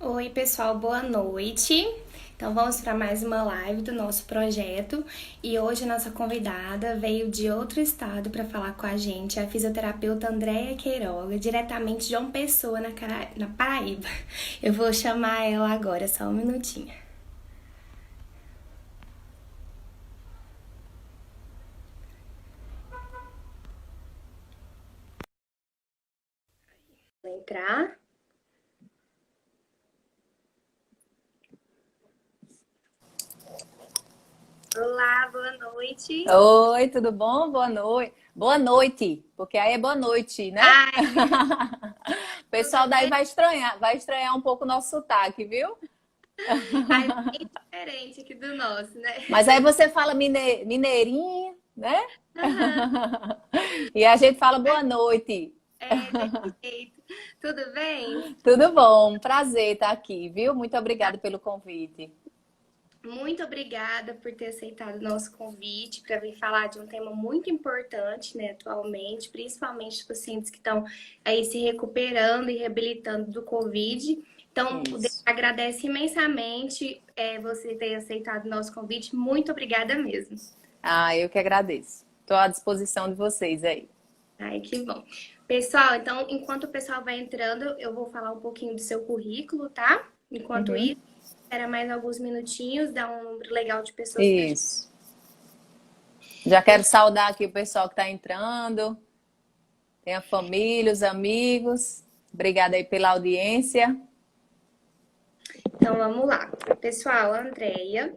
Oi, pessoal, boa noite. Então, vamos para mais uma live do nosso projeto. E hoje a nossa convidada veio de outro estado para falar com a gente, a fisioterapeuta Andréia Queiroga, diretamente de João Pessoa, na Paraíba. Eu vou chamar ela agora, só um minutinho. Vou entrar. Olá, boa noite. Oi, tudo bom? Boa noite. Boa noite, porque aí é boa noite, né? Ai, O pessoal tudo daí bem? vai estranhar um pouco o nosso sotaque, viu? Ai, bem diferente aqui do nosso, né? Mas aí você fala mineirinho, né? Aham, E a gente fala boa noite. desse jeito. Tudo bem? Tudo bom? Prazer estar aqui, viu? Muito obrigada pelo convite. Muito obrigada por ter aceitado o nosso convite para vir falar de um tema muito importante, né, atualmente, principalmente os pacientes que estão aí se recuperando e reabilitando do Covid. Então, o DEA Isso. agradece imensamente você ter aceitado o nosso convite. Muito obrigada mesmo. Ah, eu que agradeço. Estou à disposição de vocês aí. Ai, que bom. Pessoal, então, enquanto o pessoal vai entrando, eu vou falar um pouquinho do seu currículo, tá? Enquanto Uhum. isso, espera mais alguns minutinhos, dá um número legal de pessoas para gente. Isso. Já quero saudar aqui o pessoal que está entrando. Tem a família, os amigos. Obrigada aí pela audiência. Então, vamos lá. Pessoal, a Andrea,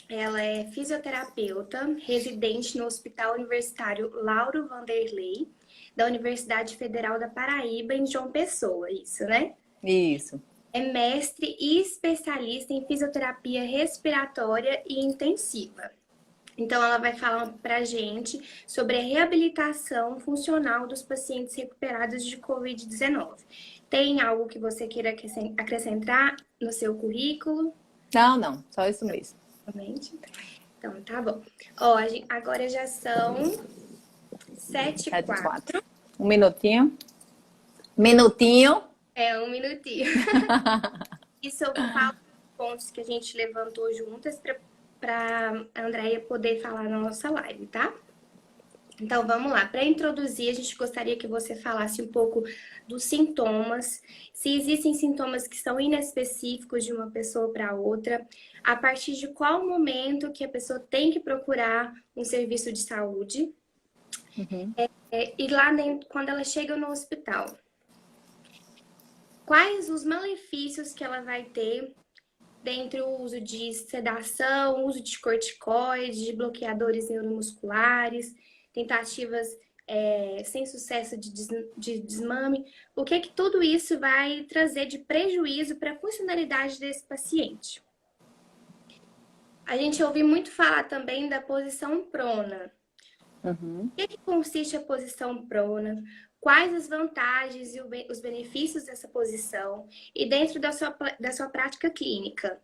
ela é fisioterapeuta, residente no Hospital Universitário Lauro Vanderlei, da Universidade Federal da Paraíba, em João Pessoa, isso, né? Isso. É mestre e especialista em fisioterapia respiratória e intensiva. Então, ela vai falar pra gente sobre a reabilitação funcional dos pacientes recuperados de Covid-19. Tem algo que você queira acrescentar no seu currículo? Não, não, só isso mesmo. Realmente. Então, tá bom. Ó, agora já são 7 e 7 4. 4. Um minutinho. Minutinho. É, um minutinho. Isso eu falo dos pontos que a gente levantou juntas para a Andrea poder falar na nossa live, tá? Então, vamos lá. Para introduzir, a gente gostaria que você falasse um pouco dos sintomas, se existem sintomas que são inespecíficos de uma pessoa para outra, a partir de qual momento que a pessoa tem que procurar um serviço de saúde, Uhum. e lá dentro, quando ela chega no hospital, quais os malefícios que ela vai ter dentre o uso de sedação, uso de corticoides, de bloqueadores neuromusculares, tentativas sem sucesso de desmame, o que tudo isso vai trazer de prejuízo para a funcionalidade desse paciente. A gente ouve muito falar também da posição prona. Uhum. Em que consiste a posição prona? Quais as vantagens e os benefícios dessa posição? E dentro da sua prática clínica,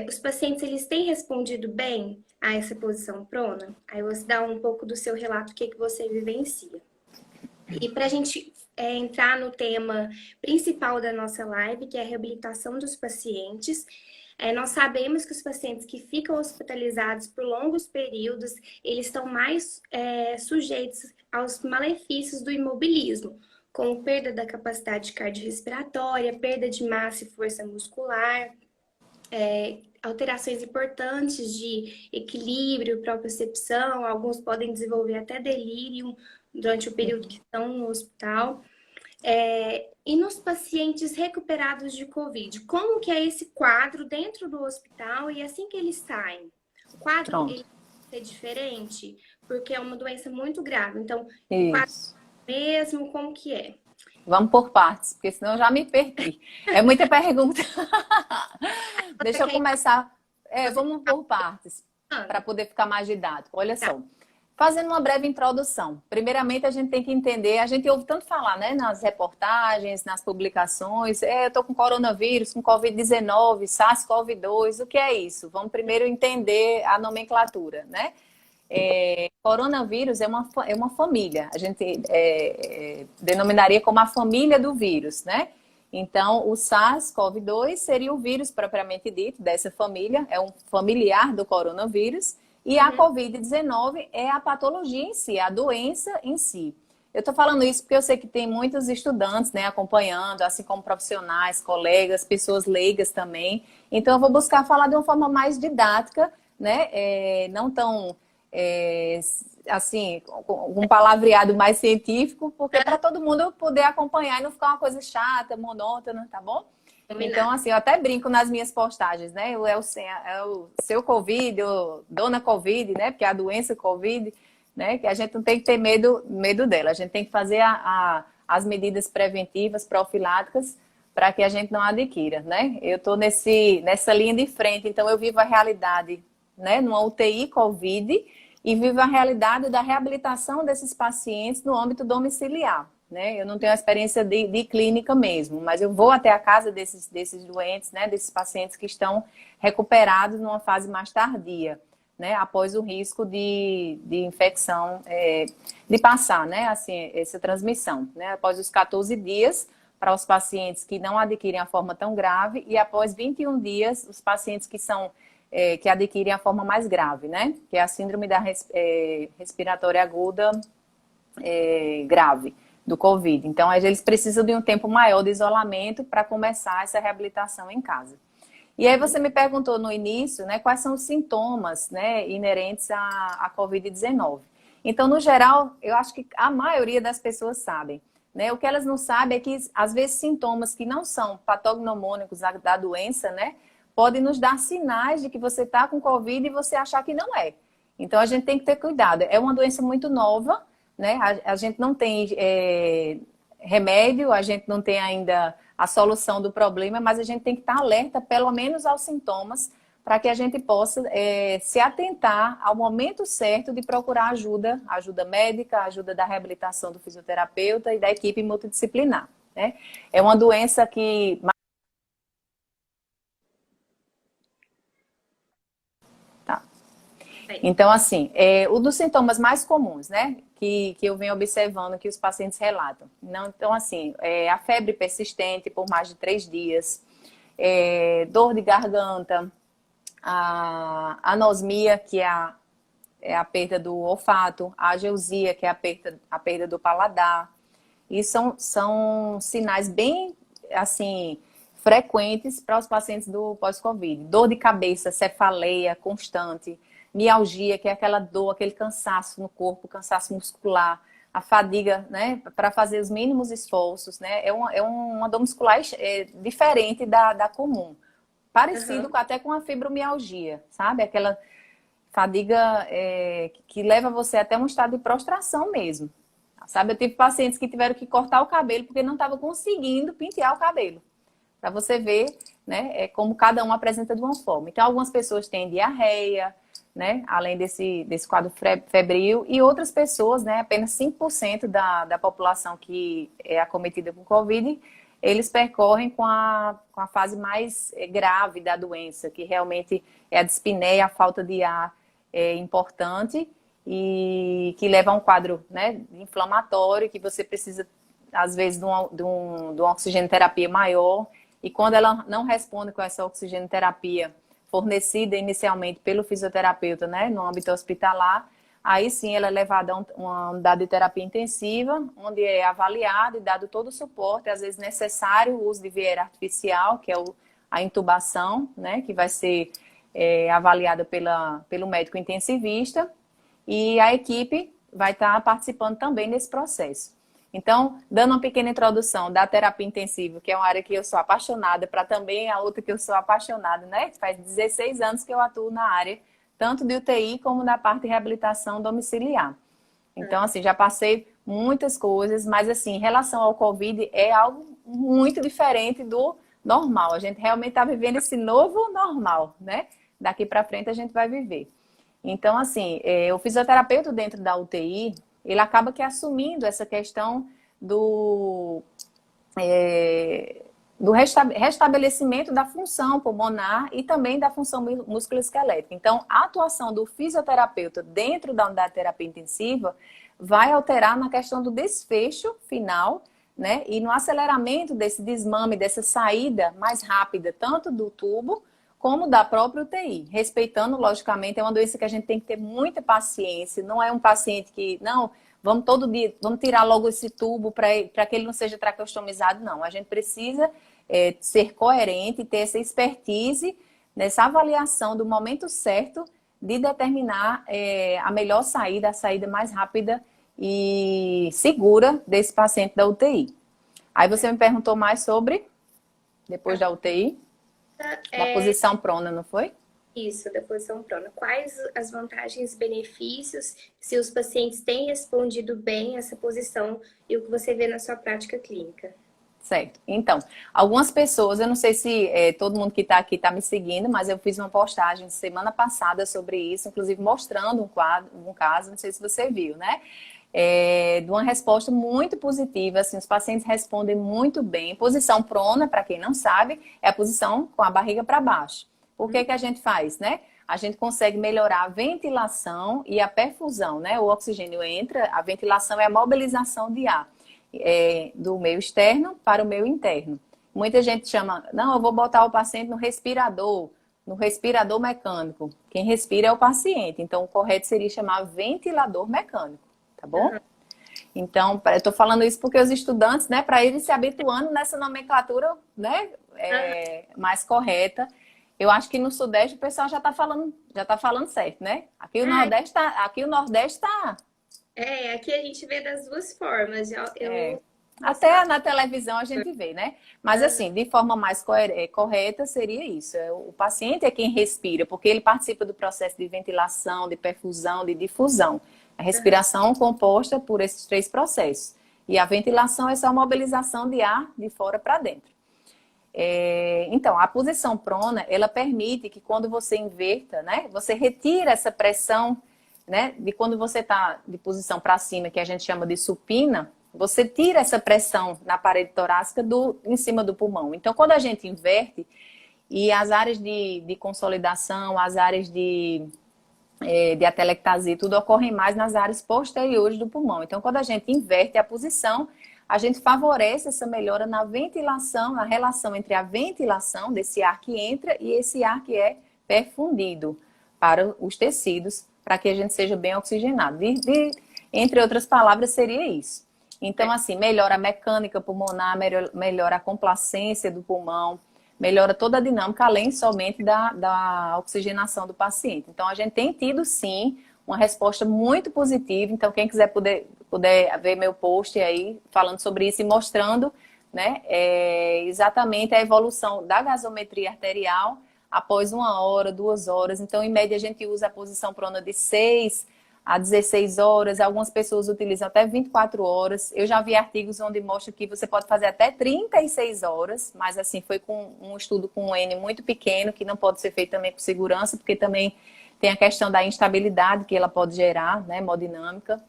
os pacientes eles têm respondido bem a essa posição prona? Aí você dá um pouco do seu relato, o que, que você vivencia. E para a gente entrar no tema principal da nossa live, que é a reabilitação dos pacientes, nós sabemos que os pacientes que ficam hospitalizados por longos períodos, eles estão mais sujeitos aos malefícios do imobilismo, como perda da capacidade cardiorrespiratória, perda de massa e força muscular, alterações importantes de equilíbrio, propriocepção, alguns podem desenvolver até delírio durante o período que estão no hospital. E nos pacientes recuperados de Covid, como que é esse quadro dentro do hospital e assim que eles saem? O quadro, Pronto. ele vai ser diferente, porque é uma doença muito grave. Então, o quadro Isso. é o mesmo, como que é? Vamos por partes, porque senão eu já me perdi. É muita pergunta. Você Deixa eu quer ir começar. você Vamos por partes, para falando? poder ficar mais didático. Olha Tá. só. Fazendo uma breve introdução. Primeiramente, a gente tem que entender, a gente ouve tanto falar, né, nas reportagens, nas publicações, eu tô com coronavírus, com Covid-19, SARS-CoV-2, o que é isso? Vamos primeiro entender a nomenclatura, né? Coronavírus é uma família, a gente denominaria como a família do vírus, né? Então, o SARS-CoV-2 seria o vírus propriamente dito dessa família, é um familiar do coronavírus, e a COVID-19 é a patologia em si, a doença em si. Eu estou falando isso porque eu sei que tem muitos estudantes, né, acompanhando, assim como profissionais, colegas, pessoas leigas também. Então, eu vou buscar falar de uma forma mais didática, né, não tão, assim, com um palavreado mais científico, porque para todo mundo poder acompanhar e não ficar uma coisa chata, monótona, tá bom? Então, assim, eu até brinco nas minhas postagens, né? É o seu Covid, ou Dona Covid, né? Porque é a doença Covid, né? Que a gente não tem que ter medo dela. A gente tem que fazer as medidas preventivas, profiláticas, para que a gente não adquira, né? Eu estou nessa linha de frente, então eu vivo a realidade, né? Numa UTI Covid e vivo a realidade da reabilitação desses pacientes no âmbito domiciliar. Né? Eu não tenho a experiência de clínica mesmo, mas eu vou até a casa desses doentes, né? Desses pacientes que estão recuperados numa fase mais tardia, né? Após o risco de infecção, de passar, né? Assim, essa transmissão, né? Após os 14 dias, para os pacientes que não adquirem a forma tão grave, e após 21 dias, os pacientes que adquirem a forma mais grave, né? Que é a síndrome da respiratória aguda grave do Covid. Então, eles precisam de um tempo maior de isolamento para começar essa reabilitação em casa. E aí você me perguntou no início, né, quais são os sintomas, né, inerentes à Covid-19. Então, no geral, eu acho que a maioria das pessoas sabem. Né? O que elas não sabem é que, às vezes, sintomas que não são patognomônicos da doença, né, podem nos dar sinais de que você está com Covid e você achar que não é. Então, a gente tem que ter cuidado. É uma doença muito nova, né? A gente não tem remédio, a gente não tem ainda a solução do problema, mas a gente tem que estar alerta, pelo menos aos sintomas, para que a gente possa se atentar ao momento certo de procurar ajuda médica, ajuda da reabilitação do fisioterapeuta e da equipe multidisciplinar. Né? É uma doença que... Tá. Então, assim, um dos sintomas mais comuns, né? Que eu venho observando que os pacientes relatam. Então, assim, a febre persistente por mais de 3 dias, dor de garganta, a anosmia, que é a perda do olfato, a ageusia, que é a perda do paladar. E são sinais bem, assim, frequentes para os pacientes do pós-Covid. Dor de cabeça, cefaleia constante, mialgia, que é aquela dor, aquele cansaço no corpo, cansaço muscular, a fadiga, né, para fazer os mínimos esforços, né, é uma dor muscular diferente da comum, parecido até com a fibromialgia, sabe, aquela fadiga que leva você até um estado de prostração mesmo, sabe, eu tive pacientes que tiveram que cortar o cabelo porque não estavam conseguindo pentear o cabelo, para você ver, né, como cada um apresenta de uma forma. Então, algumas pessoas têm diarreia, né? Além desse quadro febril, e outras pessoas, né? Apenas 5% da população que é acometida por Covid, eles percorrem com a fase mais grave da doença, que realmente é a dispneia, a falta de ar importante, e que leva a um quadro, né, inflamatório, que você precisa, às vezes, de uma oxigenoterapia maior, e quando ela não responde com essa oxigenoterapia fornecida inicialmente pelo fisioterapeuta, né, no âmbito hospitalar, aí sim ela é levada a uma unidade de terapia intensiva, onde é avaliado e dado todo o suporte, às vezes necessário o uso de vieira artificial, que é a intubação, né, que vai ser avaliada pelo médico intensivista, e a equipe vai estar participando também desse processo. Então, dando uma pequena introdução da terapia intensiva, que é uma área que eu sou apaixonada, para também a outra que eu sou apaixonada, né? Faz 16 anos que eu atuo na área, tanto de UTI como na parte de reabilitação domiciliar. Então, assim, já passei muitas coisas, mas, assim, em relação ao Covid, é algo muito diferente do normal. A gente realmente está vivendo esse novo normal, né? Daqui para frente a gente vai viver. Então, assim, o fisioterapeuta dentro da UTI, ele acaba que assumindo essa questão do restabelecimento da função pulmonar e também da função musculoesquelética. Então, a atuação do fisioterapeuta dentro da unidade de terapia intensiva vai alterar na questão do desfecho final né? E no aceleramento desse desmame, dessa saída mais rápida, tanto do tubo como da própria UTI. Respeitando, logicamente, é uma doença que a gente tem que ter muita paciência. Não é um paciente que, não, vamos todo dia, vamos tirar logo esse tubo para que ele não seja traqueostomizado. Não, a gente precisa ser coerente e ter essa expertise nessa avaliação do momento certo de determinar a melhor saída, a saída mais rápida e segura desse paciente da UTI. Aí você me perguntou mais sobre, depois da UTI, da posição prona, não foi? Isso, da posição prona. Quais as vantagens e benefícios se os pacientes têm respondido bem a essa posição e o que você vê na sua prática clínica? Certo. Então, algumas pessoas, eu não sei se todo mundo que está aqui está me seguindo, mas eu fiz uma postagem semana passada sobre isso, inclusive mostrando um caso, não sei se você viu, né? De uma resposta muito positiva, assim, os pacientes respondem muito bem. Posição prona, para quem não sabe, é a posição com a barriga para baixo. Por que a gente faz, né? A gente consegue melhorar a ventilação e a perfusão, né? O oxigênio entra, a ventilação é a mobilização de ar do meio externo para o meio interno. Muita gente chama, não, eu vou botar o paciente no respirador mecânico. Quem respira é o paciente, então o correto seria chamar ventilador mecânico. Tá bom? Então, eu tô falando isso porque os estudantes, né, para eles se habituando nessa nomenclatura, né, mais correta. Eu acho que no Sudeste o pessoal já tá falando certo, né? Aqui o Nordeste tá. Aqui a gente vê das duas formas. Até na televisão a gente vê, né? Mas assim, de forma mais correta seria isso. O paciente é quem respira, porque ele participa do processo de ventilação, de perfusão, de difusão. A respiração composta por esses 3 processos. E a ventilação é só a mobilização de ar de fora para dentro. Então, a posição prona, ela permite que quando você inverta, né? Você retira essa pressão, né? De quando você está de posição para cima, que a gente chama de supina, você tira essa pressão na parede torácica em cima do pulmão. Então, quando a gente inverte, e as áreas de consolidação, as áreas de atelectasia, tudo ocorrem mais nas áreas posteriores do pulmão. Então, quando a gente inverte a posição, a gente favorece essa melhora na ventilação, na relação entre a ventilação desse ar que entra e esse ar que é perfundido para os tecidos, para que a gente seja bem oxigenado. Entre outras palavras, seria isso. Então, assim, melhora a mecânica pulmonar, melhora a complacência do pulmão, melhora toda a dinâmica, além somente da oxigenação do paciente. Então, a gente tem tido, sim, uma resposta muito positiva. Então, quem quiser puder ver meu post aí, falando sobre isso e mostrando, né, exatamente a evolução da gasometria arterial após 1 hora, 2 horas. Então, em média, a gente usa a posição prona de 6 a 16 horas. Algumas pessoas utilizam até 24 horas. Eu já vi artigos onde mostra que você pode fazer até 36 horas, mas assim, foi com um estudo com um N muito pequeno, que não pode ser feito também com segurança, porque também tem a questão da instabilidade que ela pode gerar, né, hemodinâmica.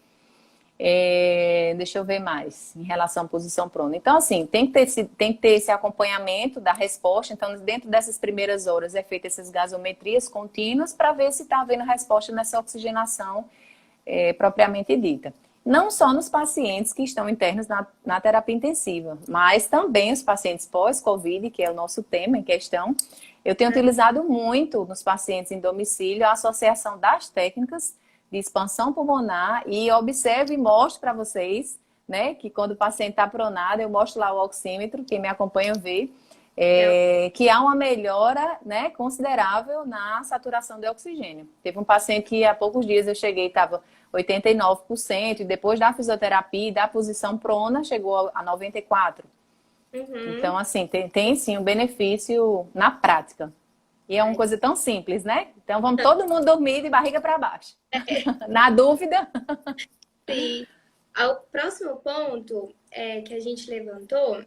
Deixa eu ver mais, em relação à posição prona. Então, assim, tem que ter esse acompanhamento da resposta. Então, dentro dessas primeiras horas, é feita essas gasometrias contínuas para ver se está havendo resposta nessa oxigenação propriamente dita. Não só nos pacientes que estão internos na terapia intensiva, mas também os pacientes pós-Covid, que é o nosso tema em questão. Eu tenho utilizado muito nos pacientes em domicílio a associação das técnicas de expansão pulmonar e observo e mostro para vocês, né, que quando o paciente está pronado, eu mostro lá o oxímetro, quem me acompanha vê, que há uma melhora, né, considerável na saturação de oxigênio. Teve um paciente que há poucos dias eu cheguei, estava 89%, e depois da fisioterapia e da posição prona, chegou a 94%. Então, assim, tem sim um benefício na prática. E é uma coisa tão simples, né? Então, vamos todo mundo dormir de barriga para baixo. Na dúvida. Sim. O próximo ponto que a gente levantou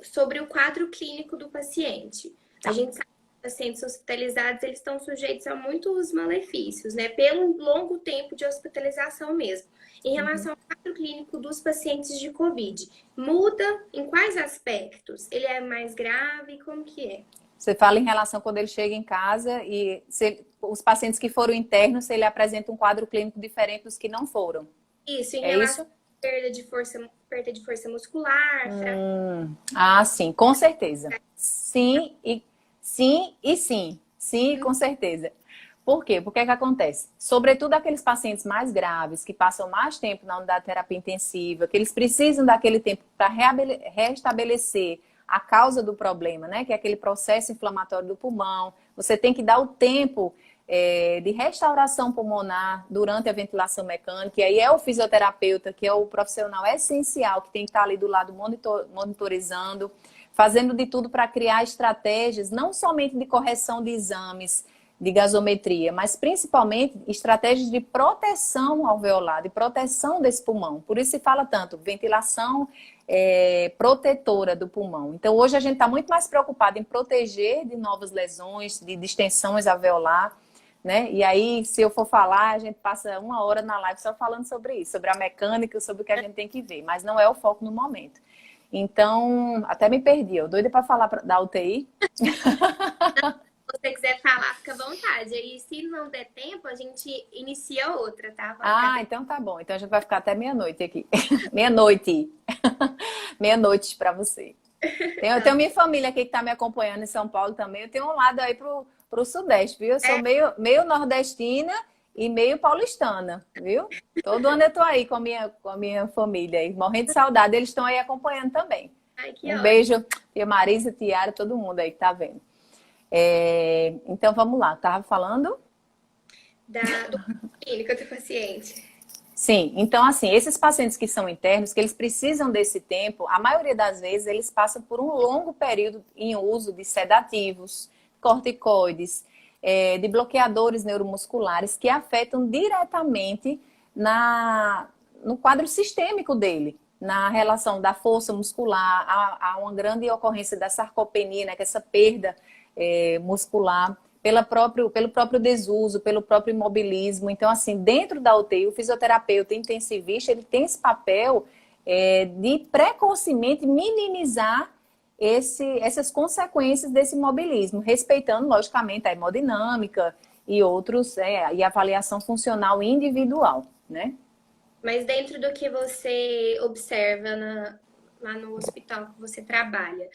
sobre o quadro clínico do paciente. A gente sabe que os pacientes hospitalizados, eles estão sujeitos a muitos malefícios, né? Pelo longo tempo de hospitalização mesmo. Em relação ao quadro clínico dos pacientes de Covid, muda em quais aspectos? Ele é mais grave? Como que é? Você fala em relação quando ele chega em casa e os pacientes que foram internos, se ele apresenta um quadro clínico diferente dos que não foram. Isso, em É relação isso? perda de força muscular, Sim, com certeza. Sim. Sim, com certeza. Por quê? Porque é que acontece? Sobretudo aqueles pacientes mais graves, que passam mais tempo na unidade de terapia intensiva, que eles precisam daquele tempo para restabelecer a causa do problema, né? Que é aquele processo inflamatório do pulmão. Você tem que dar o tempo de restauração pulmonar durante a ventilação mecânica. E aí é o fisioterapeuta, que é o profissional essencial, que tem que estar ali do lado monitorizando, fazendo de tudo para criar estratégias, não somente de correção de exames, de gasometria, mas principalmente estratégias de proteção alveolar, de proteção desse pulmão. Por isso se fala tanto ventilação protetora do pulmão. Então hoje a gente está muito mais preocupado em proteger de novas lesões, de distensões alveolar, né? E aí, se eu for falar, a gente passa 1 hora na live só falando sobre isso, sobre a mecânica, sobre o que a gente tem que ver, mas não é o foco no momento. Então, até me perdi, eu doida para falar da UTI. Se você quiser falar, fica à vontade. Aí, se não der tempo, a gente inicia outra, tá? Então tá bom. Então a gente vai ficar até meia-noite aqui. Meia-noite. Meia-noite para você. Eu tenho minha família aqui que está me acompanhando em São Paulo também. Eu tenho um lado aí pro Sudeste, viu? Eu sou meio nordestina e meio paulistana, viu? Todo ano eu tô aí com a minha família aí, morrendo de saudade. Eles estão aí acompanhando também. Ai, que Um ótimo. beijo, tia Marisa, Tiara, todo mundo aí que tá vendo. Então vamos lá, tava falando? Do clínico do paciente. Sim, então assim, esses pacientes que são internos, que eles precisam desse tempo, a maioria das vezes eles passam por um longo período em uso de sedativos, corticoides, de bloqueadores neuromusculares que afetam diretamente no quadro sistêmico dele, na relação da força muscular, há uma grande ocorrência da sarcopenia, né, que é essa perda muscular, pelo próprio desuso, pelo próprio imobilismo. Então, assim, dentro da UTI, o fisioterapeuta intensivista, ele tem esse papel de precocemente minimizar essas consequências desse imobilismo, respeitando, logicamente, a hemodinâmica e outros, e a avaliação funcional individual, né? Mas dentro do que você observa lá no hospital que você trabalha,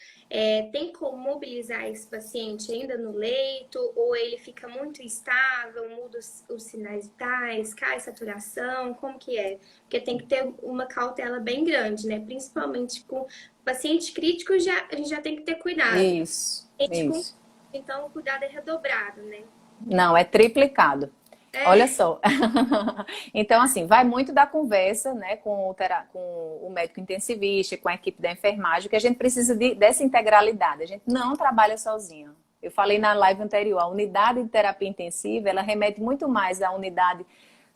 tem como mobilizar esse paciente ainda no leito? Ou ele fica muito instável, muda os sinais vitais, cai a saturação? Como que é? Porque tem que ter uma cautela bem grande, né? Principalmente com paciente crítico, a gente já tem que ter cuidado. Isso. Então o cuidado é redobrado, né? Não, é triplicado. Olha só. Então, assim, vai muito da conversa, né, com o médico intensivista, com a equipe da enfermagem, que a gente precisa dessa integralidade. A gente não trabalha sozinho. Eu falei na live anterior, a unidade de terapia intensiva, ela remete muito mais à unidade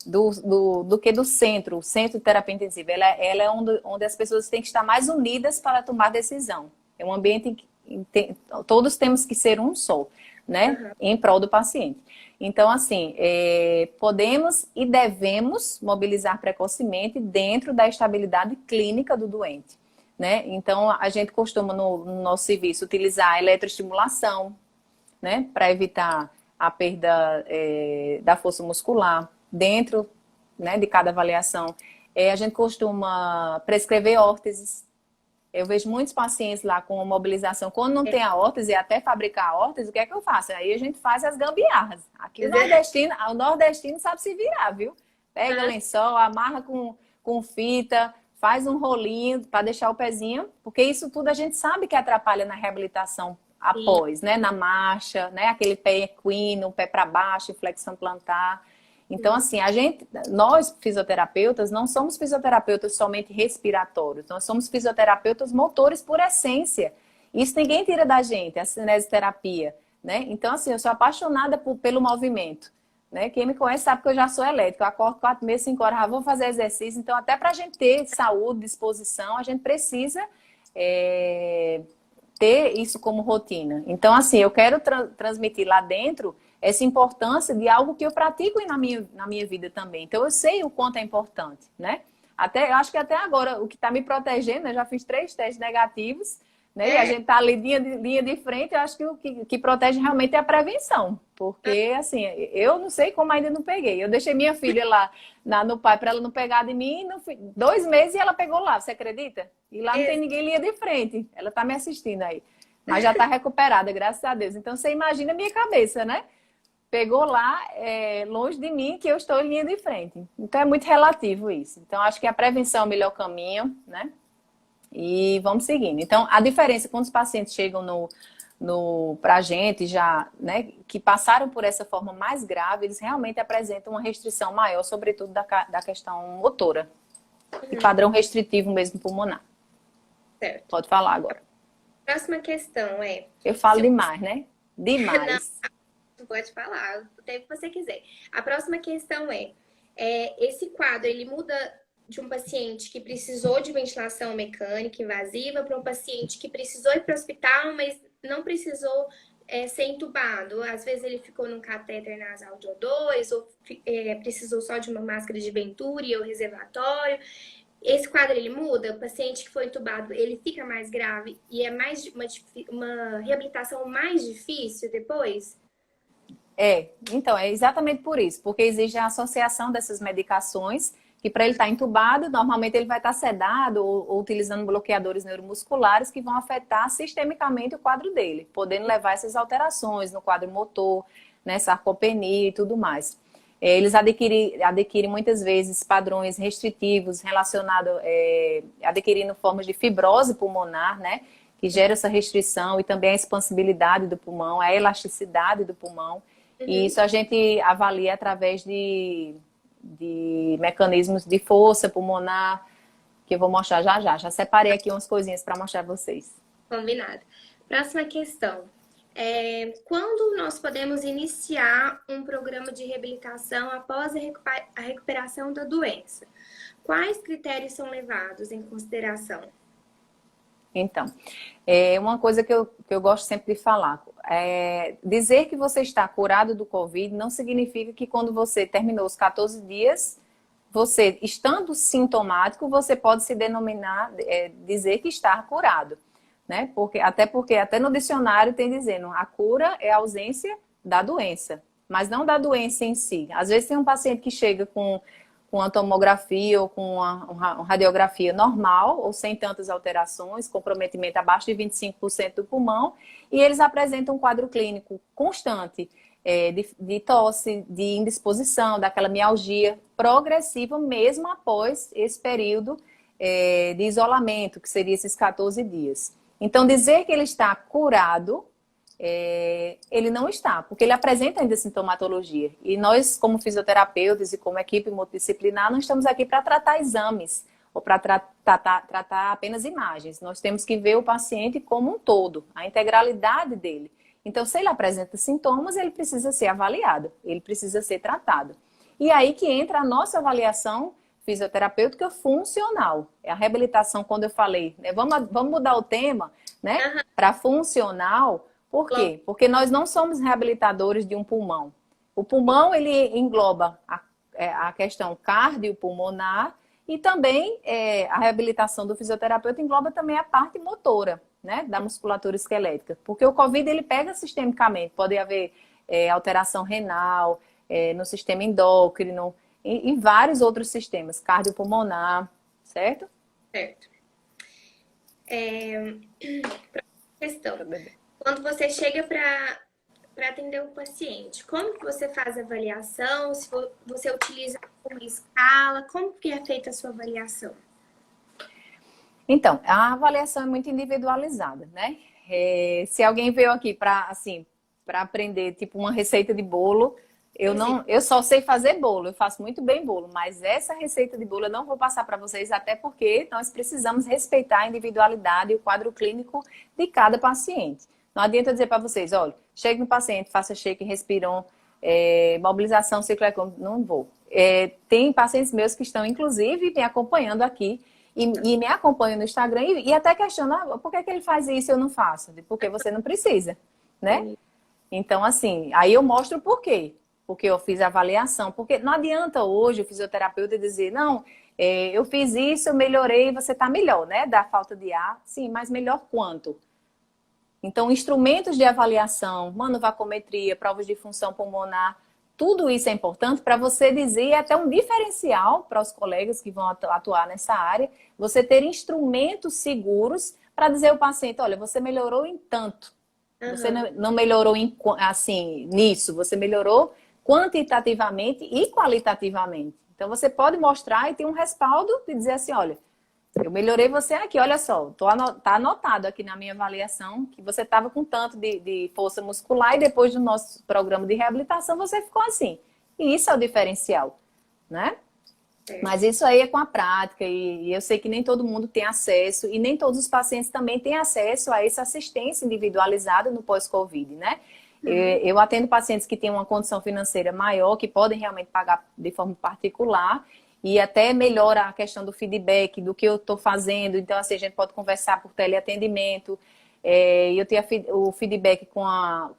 do que do centro, o centro de terapia intensiva. Ela é onde as pessoas têm que estar mais unidas para tomar decisão. É um ambiente em que todos temos que ser um só, né, em prol do paciente. Então, assim, podemos e devemos mobilizar precocemente dentro da estabilidade clínica do doente, né? Então, a gente costuma, no nosso serviço, utilizar a eletroestimulação, né? Para evitar a perda da força muscular dentro, né, de cada avaliação. A gente costuma prescrever órteses. Eu vejo muitos pacientes lá com mobilização. Quando não tem a órtese, até fabricar a órtese, o que é que eu faço? Aí a gente faz as gambiarras. Aqui o nordestino sabe se virar, viu? Pega o lençol, amarra com fita, faz um rolinho para deixar o pezinho, porque isso tudo a gente sabe que atrapalha na reabilitação após, né? Na marcha, né? Aquele pé equino, pé para baixo, flexão plantar. Então, assim, nós fisioterapeutas, não somos fisioterapeutas somente respiratórios, nós somos fisioterapeutas motores por essência. Isso ninguém tira da gente, a cinesioterapia, né? Então, assim, eu sou apaixonada pelo movimento, né? Quem me conhece sabe que eu já sou elétrica, eu acordo 4 meses, 5 horas, vou fazer exercício. Então, até para a gente ter saúde, disposição, a gente precisa ter isso como rotina. Então, assim, eu quero transmitir lá dentro essa importância de algo que eu pratico na minha vida também. Então, eu sei o quanto é importante, né? Eu acho que até agora, o que está me protegendo, eu já fiz 3 testes negativos, né? E a gente tá ali linha de frente, eu acho que o que protege realmente é a prevenção. Porque, assim, eu não sei como ainda não peguei. Eu deixei minha filha lá no pai para ela não pegar de mim, 2 meses e ela pegou lá, você acredita? E lá não tem ninguém linha de frente. Ela tá me assistindo aí. Mas já tá recuperada, graças a Deus. Então, você imagina a minha cabeça, né? Pegou lá, longe de mim, que eu estou em linha de frente. Então, é muito relativo isso. Então, acho que a prevenção é o melhor caminho, né? E vamos seguindo. Então, a diferença quando os pacientes chegam para a gente já, né, que passaram por essa forma mais grave, eles realmente apresentam uma restrição maior, sobretudo da questão motora. E padrão restritivo mesmo pulmonar. Certo. Pode falar agora. Próxima questão é... Eu falo demais, né? Demais. Não, pode falar, o tempo que você quiser. A próxima questão é esse quadro, ele muda de um paciente que precisou de ventilação mecânica invasiva para um paciente que precisou ir para o hospital, mas não precisou ser entubado. Às vezes ele ficou num catéter nasal de O2 ou precisou só de uma máscara de Venturi ou reservatório. Esse quadro, ele muda? O paciente que foi entubado, ele fica mais grave e é mais uma reabilitação mais difícil depois? Então, é exatamente por isso, porque existe a associação dessas medicações, que para ele estar entubado, normalmente ele vai estar sedado ou utilizando bloqueadores neuromusculares que vão afetar sistemicamente o quadro dele, podendo levar essas alterações no quadro motor, né, sarcopenia e tudo mais. Eles adquirem muitas vezes padrões restritivos relacionados, adquirindo formas de fibrose pulmonar, né, que gera essa restrição e também a expansibilidade do pulmão, a elasticidade do pulmão. E isso a gente avalia através de mecanismos de força pulmonar, que eu vou mostrar já já. Já separei aqui umas coisinhas para mostrar para vocês. Combinado. Próxima questão. Quando nós podemos iniciar um programa de reabilitação após a recuperação da doença? Quais critérios são levados em consideração? Então, uma coisa que eu gosto sempre de falar. Dizer que você está curado do Covid não significa que quando você terminou os 14 dias, você, estando sintomático, você pode se denominar, dizer que está curado. Né? Porque até no dicionário tem dizendo, a cura é a ausência da doença, mas não da doença em si. Às vezes tem um paciente que chega com uma tomografia ou com uma radiografia normal ou sem tantas alterações, comprometimento abaixo de 25% do pulmão, e eles apresentam um quadro clínico constante de tosse, de indisposição, daquela mialgia progressiva mesmo após esse período de isolamento, que seria esses 14 dias. Então, dizer que ele está curado, ele não está, porque ele apresenta ainda sintomatologia. E nós, como fisioterapeutas e como equipe multidisciplinar, não estamos aqui para tratar exames ou para tratar apenas imagens. Nós temos que ver o paciente como um todo, a integralidade dele. Então, se ele apresenta sintomas, ele precisa ser avaliado, ele precisa ser tratado. E aí que entra a nossa avaliação fisioterapêutica funcional. É a reabilitação, quando eu falei, né? Vamos mudar o tema, né? Para funcional. Por quê? Porque nós não somos reabilitadores de um pulmão. O pulmão, ele engloba a questão cardiopulmonar e também a reabilitação do fisioterapeuta engloba também a parte motora, né? Da musculatura esquelética. Porque o COVID, ele pega sistemicamente. Pode haver alteração renal, no sistema endócrino, e vários outros sistemas, cardiopulmonar, certo? Certo. Questão. Quando você chega para atender o paciente, como que você faz a avaliação? Se você utiliza uma escala, como que é feita a sua avaliação? Então, a avaliação é muito individualizada, né? Se alguém veio aqui para aprender, tipo, uma receita de bolo, eu só sei fazer bolo, eu faço muito bem bolo, mas essa receita de bolo eu não vou passar para vocês, até porque nós precisamos respeitar a individualidade e o quadro clínico de cada paciente. Não adianta dizer para vocês, olha, chegue no paciente, faça shake, respiram, mobilização, ciclo econômico, não vou. Tem pacientes meus que estão, inclusive, me acompanhando aqui e me acompanham no Instagram e até questionam, por que ele faz isso e eu não faço? Porque você não precisa, né? Então, assim, aí eu mostro o porquê. Porque eu fiz a avaliação. Porque não adianta hoje o fisioterapeuta dizer, não, Eu fiz isso, eu melhorei, você está melhor, né? Da falta de ar. Sim, mas melhor quanto? Então, instrumentos de avaliação, manovacometria, provas de função pulmonar, tudo isso é importante para você dizer até um diferencial para os colegas que vão atuar nessa área, você ter instrumentos seguros para dizer ao paciente, olha, você melhorou em tanto. Você não melhorou assim, nisso, você melhorou quantitativamente e qualitativamente. Então, você pode mostrar e ter um respaldo de dizer assim, olha, eu melhorei você aqui, olha só, tá anotado aqui na minha avaliação que você estava com tanto de força muscular e depois do nosso programa de reabilitação você ficou assim. E isso é o diferencial, né? Mas isso aí é com a prática e eu sei que nem todo mundo tem acesso e nem todos os pacientes também têm acesso a essa assistência individualizada no pós-Covid, né? Eu atendo pacientes que têm uma condição financeira maior, que podem realmente pagar de forma particular e até melhora a questão do feedback, do que eu estou fazendo. Então, assim, a gente pode conversar por teleatendimento. Eu tenho o feedback com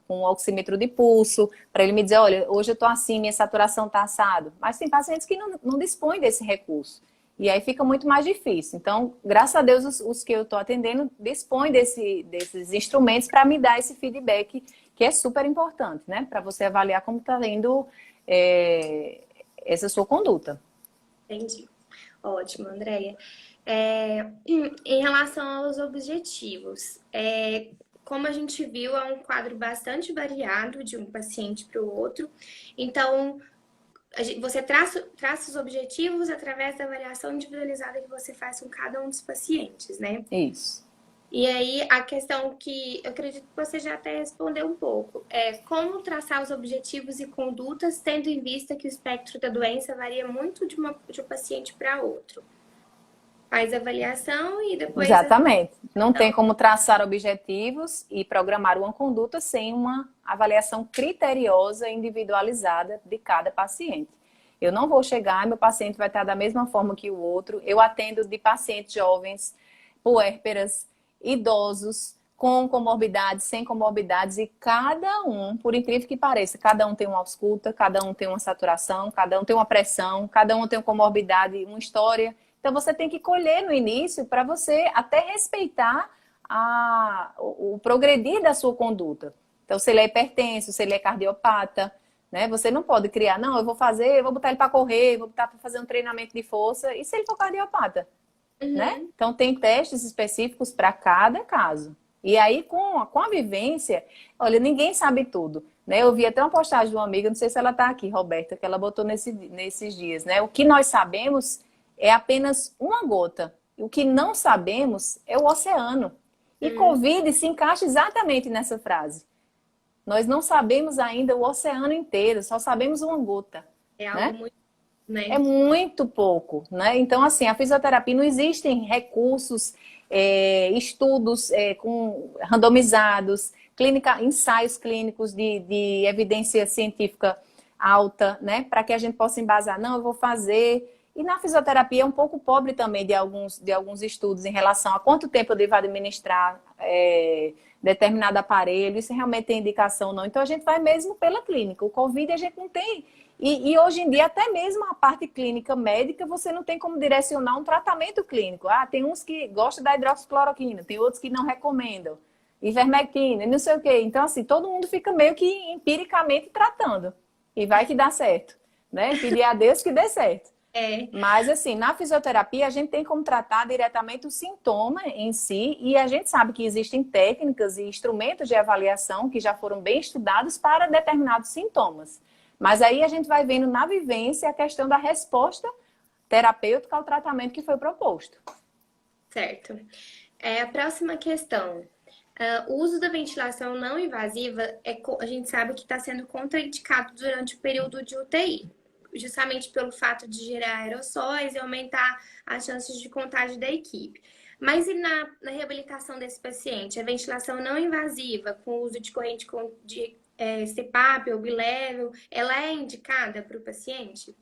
o oxímetro de pulso, para ele me dizer, olha, hoje eu estou assim, minha saturação está assado. Mas tem pacientes que não dispõem desse recurso. E aí fica muito mais difícil. Então, graças a Deus, os que eu estou atendendo dispõem desses instrumentos para me dar esse feedback, que é super importante, né? Para você avaliar como está indo essa sua conduta. Entendi. Ótimo, Andréia. Em relação aos objetivos, como a gente viu, é um quadro bastante variado de um paciente para o outro. Então, você traça os objetivos através da avaliação individualizada que você faz com cada um dos pacientes, né? Isso. E aí, a questão que eu acredito que você já até respondeu um pouco, é como traçar os objetivos e condutas, tendo em vista que o espectro da doença varia muito de um paciente para outro. Faz a avaliação e depois... Exatamente. Não tem como traçar objetivos e programar uma conduta sem uma avaliação criteriosa e individualizada de cada paciente. Eu não vou chegar, meu paciente vai estar da mesma forma que o outro. Eu atendo de pacientes jovens, puérperas, idosos, com comorbidades, sem comorbidades, e cada um, por incrível que pareça, cada um tem uma ausculta, cada um tem uma saturação, cada um tem uma pressão, cada um tem uma comorbidade, uma história. Então, você tem que colher no início para você até respeitar o progredir da sua conduta. Então, se ele é hipertenso, se ele é cardiopata, né? Você não pode criar, não, eu vou botar ele para correr, vou botar para fazer um treinamento de força, e se ele for cardiopata? Né? Então, tem testes específicos para cada caso. E aí, com a vivência, olha, ninguém sabe tudo. Né? Eu vi até uma postagem de uma amiga, não sei se ela está aqui, Roberta, que ela botou nesses dias. Né? O que nós sabemos é apenas uma gota. O que não sabemos é o oceano. E Covid se encaixa exatamente nessa frase. Nós não sabemos ainda o oceano inteiro, só sabemos uma gota. É algo né? muito... Né? É muito pouco, né? Então, assim, a fisioterapia não existem recursos, estudos randomizados, ensaios clínicos de evidência científica alta, né? Para que a gente possa embasar, não, eu vou fazer. E na fisioterapia é um pouco pobre também de alguns estudos em relação a quanto tempo eu devo administrar determinado aparelho, isso realmente tem indicação ou não. Então, a gente vai mesmo pela clínica. O Covid a gente não tem... E hoje em dia, até mesmo a parte clínica médica, você não tem como direcionar um tratamento clínico. Tem uns que gostam da hidroxicloroquina, tem outros que não recomendam. Ivermectina, não sei o quê. Então, assim, todo mundo fica meio que empiricamente tratando. E vai que dá certo, né? Pedir a Deus que dê certo. Mas, assim, na fisioterapia, a gente tem como tratar diretamente o sintoma em si. E a gente sabe que existem técnicas e instrumentos de avaliação que já foram bem estudados para determinados sintomas. Mas aí a gente vai vendo na vivência a questão da resposta terapêutica ao tratamento que foi proposto. Certo. A próxima questão. O uso da ventilação não invasiva, a gente sabe que está sendo contraindicado durante o período de UTI, justamente pelo fato de gerar aerossóis e aumentar as chances de contágio da equipe. Mas e na reabilitação desse paciente? A ventilação não invasiva, com o uso de corrente de CPAP ou bilevel, ela é indicada para o paciente?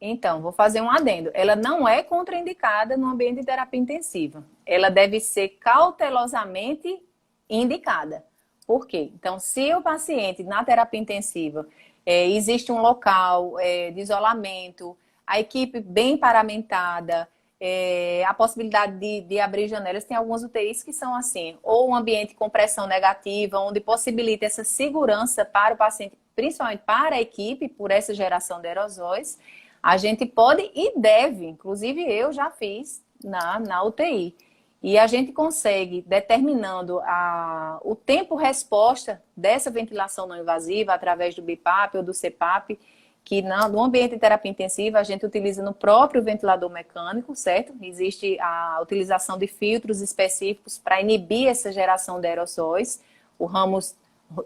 Então, vou fazer um adendo. Ela não é contraindicada no ambiente de terapia intensiva. Ela deve ser cautelosamente indicada. Por quê? Então, se o paciente na terapia intensiva existe um local de isolamento, a equipe bem paramentada, a possibilidade de abrir janelas. Tem algumas UTIs que são assim, ou um ambiente com pressão negativa, onde possibilita essa segurança para o paciente, principalmente para a equipe, por essa geração de aerosóis. A gente pode e deve, inclusive eu já fiz na UTI. E a gente consegue, determinando o tempo-resposta dessa ventilação não invasiva, através do BiPAP ou do CPAP, que no ambiente de terapia intensiva a gente utiliza no próprio ventilador mecânico, certo? Existe a utilização de filtros específicos para inibir essa geração de aerossóis, o ramos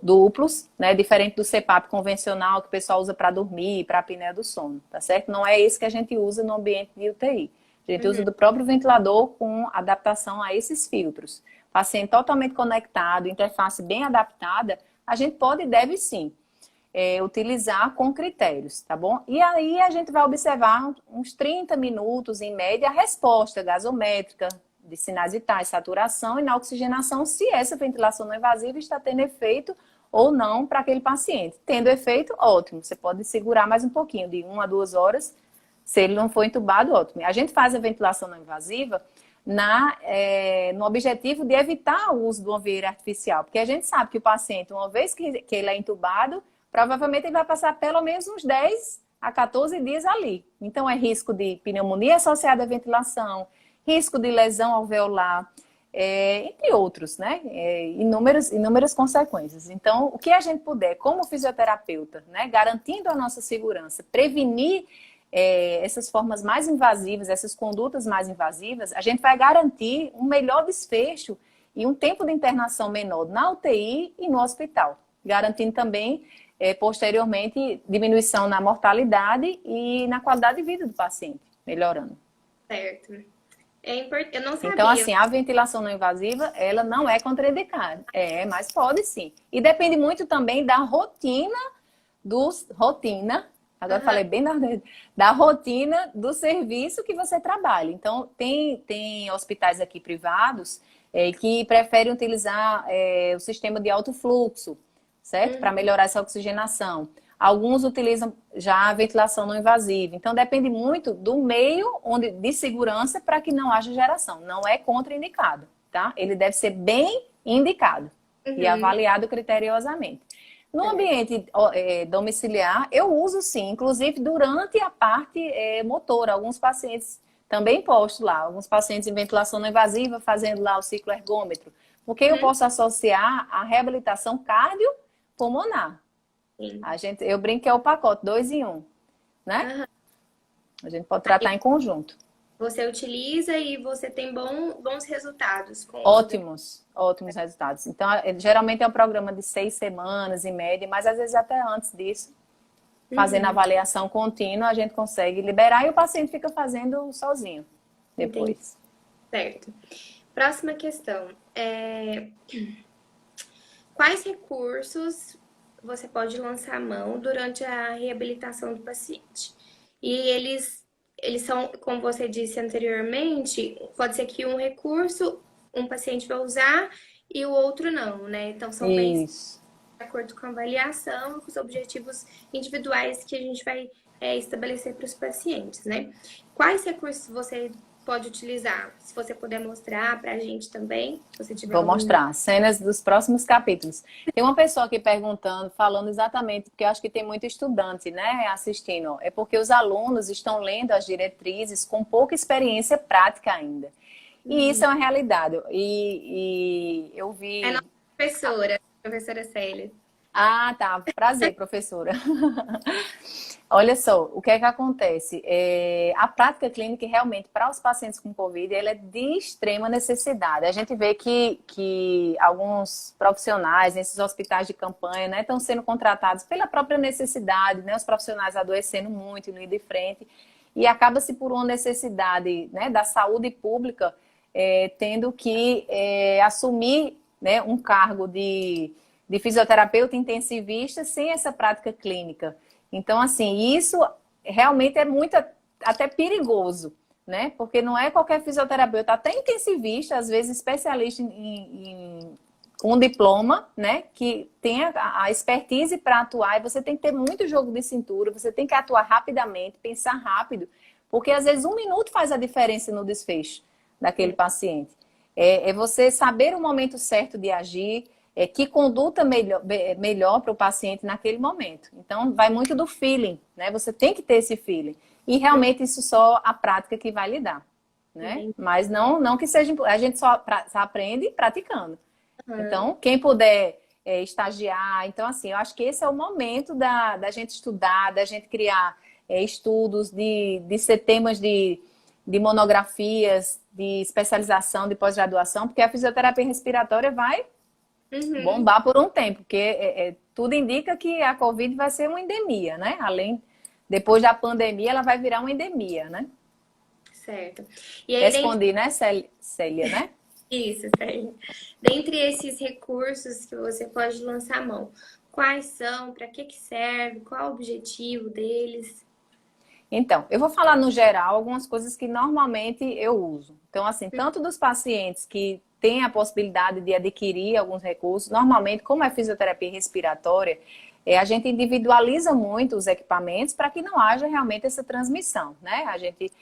duplos, né? Diferente do CPAP convencional que o pessoal usa para dormir, para a apneia do sono, tá certo? Não é esse que a gente usa no ambiente de UTI. A gente usa do próprio ventilador com adaptação a esses filtros. Paciente totalmente conectado, interface bem adaptada, a gente pode e deve sim utilizar com critérios, tá bom? E aí a gente vai observar uns 30 minutos, em média, a resposta gasométrica, de sinais vitais, saturação e na oxigenação, se essa ventilação não invasiva está tendo efeito ou não para aquele paciente. Tendo efeito, ótimo. Você pode segurar mais um pouquinho, de 1 a 2 horas, se ele não for entubado, ótimo. A gente faz a ventilação não invasiva no objetivo de evitar o uso do alveolo artificial, porque a gente sabe que o paciente, uma vez que ele é entubado, provavelmente ele vai passar pelo menos uns 10 a 14 dias ali. Então, é risco de pneumonia associada à ventilação, risco de lesão alveolar, entre outros, né? Inúmeras consequências. Então, o que a gente puder, como fisioterapeuta, né, garantindo a nossa segurança, prevenir essas formas mais invasivas, essas condutas mais invasivas, a gente vai garantir um melhor desfecho e um tempo de internação menor na UTI e no hospital, garantindo também posteriormente diminuição na mortalidade e na qualidade de vida do paciente, melhorando. Certo. Eu não sabia. Então, assim, a ventilação não invasiva, ela não é contraindicada. Mas pode sim. E depende muito também da rotina agora falei bem da rotina do serviço que você trabalha. Então, tem hospitais aqui privados que preferem utilizar o sistema de alto fluxo, certo? Para melhorar essa oxigenação. Alguns utilizam já a ventilação não invasiva. Então, depende muito do meio de segurança para que não haja geração. Não é contraindicado, tá? Ele deve ser bem indicado e avaliado criteriosamente. No ambiente domiciliar, eu uso sim, inclusive durante a parte motora. Alguns pacientes também posto lá, alguns pacientes em ventilação não invasiva fazendo lá o ciclo ergômetro. Porque eu posso associar a reabilitação cardiopulmonar. Eu brinco que é o pacote 2 em 1, né? A gente pode tratar em conjunto. Você utiliza e você tem bons resultados. Ótimos resultados. Então, geralmente é um programa de 6 semanas em média, mas às vezes até antes disso, fazendo avaliação contínua, a gente consegue liberar e o paciente fica fazendo sozinho depois. Entendi. Certo. Próxima questão. Quais recursos você pode lançar a mão durante a reabilitação do paciente? E eles são, como você disse anteriormente, pode ser que um recurso um paciente vai usar e o outro não, né? Então, são bem de acordo com a avaliação, com os objetivos individuais que a gente vai estabelecer para os pacientes, né? Quais recursos você pode utilizar? Se você puder mostrar para a gente também, se você tiver. Vou mostrar cenas dos próximos capítulos. Tem uma pessoa aqui perguntando, falando exatamente, porque eu acho que tem muito estudante, né, assistindo. É porque os alunos estão lendo as diretrizes com pouca experiência prática ainda. E isso é uma realidade. E eu vi... É nossa professora, professora Célia. Ah, tá. Prazer, professora. Olha só, o que é que acontece? A prática clínica, realmente, para os pacientes com Covid, ela é de extrema necessidade. A gente vê que alguns profissionais nesses hospitais de campanha, né, estão sendo contratados pela própria necessidade, né, os profissionais adoecendo muito, indo de frente, e acaba-se por uma necessidade, né, da saúde pública, tendo que assumir, né, um cargo de fisioterapeuta intensivista sem essa prática clínica. Então, assim, isso realmente é muito até perigoso, né? Porque não é qualquer fisioterapeuta, até intensivista, às vezes especialista em com diploma, né, que tenha a expertise para atuar, e você tem que ter muito jogo de cintura, você tem que atuar rapidamente, pensar rápido, porque às vezes 1 minuto faz a diferença no desfecho daquele paciente. É você saber o momento certo de agir, que conduta melhor para o paciente naquele momento. Então, vai muito do feeling, né? Você tem que ter esse feeling. E realmente isso só a prática que vai lhe dar, né? Mas não que seja... A gente só aprende praticando. Então, quem puder estagiar... Então, assim, eu acho que esse é o momento da gente estudar, da gente criar estudos, de ser temas de monografias, de especialização, de pós-graduação, porque a fisioterapia respiratória vai bombar por um tempo, porque tudo indica que a Covid vai ser uma endemia, né? Depois da pandemia, ela vai virar uma endemia, né? Certo. E aí, Respondi, né, Célia, né? Isso, Célia. Dentre esses recursos que você pode lançar a mão, quais são, para que serve, qual o objetivo deles? Então, eu vou falar no geral algumas coisas que normalmente eu uso. Então, assim, tanto dos pacientes que têm a possibilidade de adquirir alguns recursos, normalmente, como é fisioterapia respiratória, a gente individualiza muito os equipamentos para que não haja realmente essa transmissão, né? A gente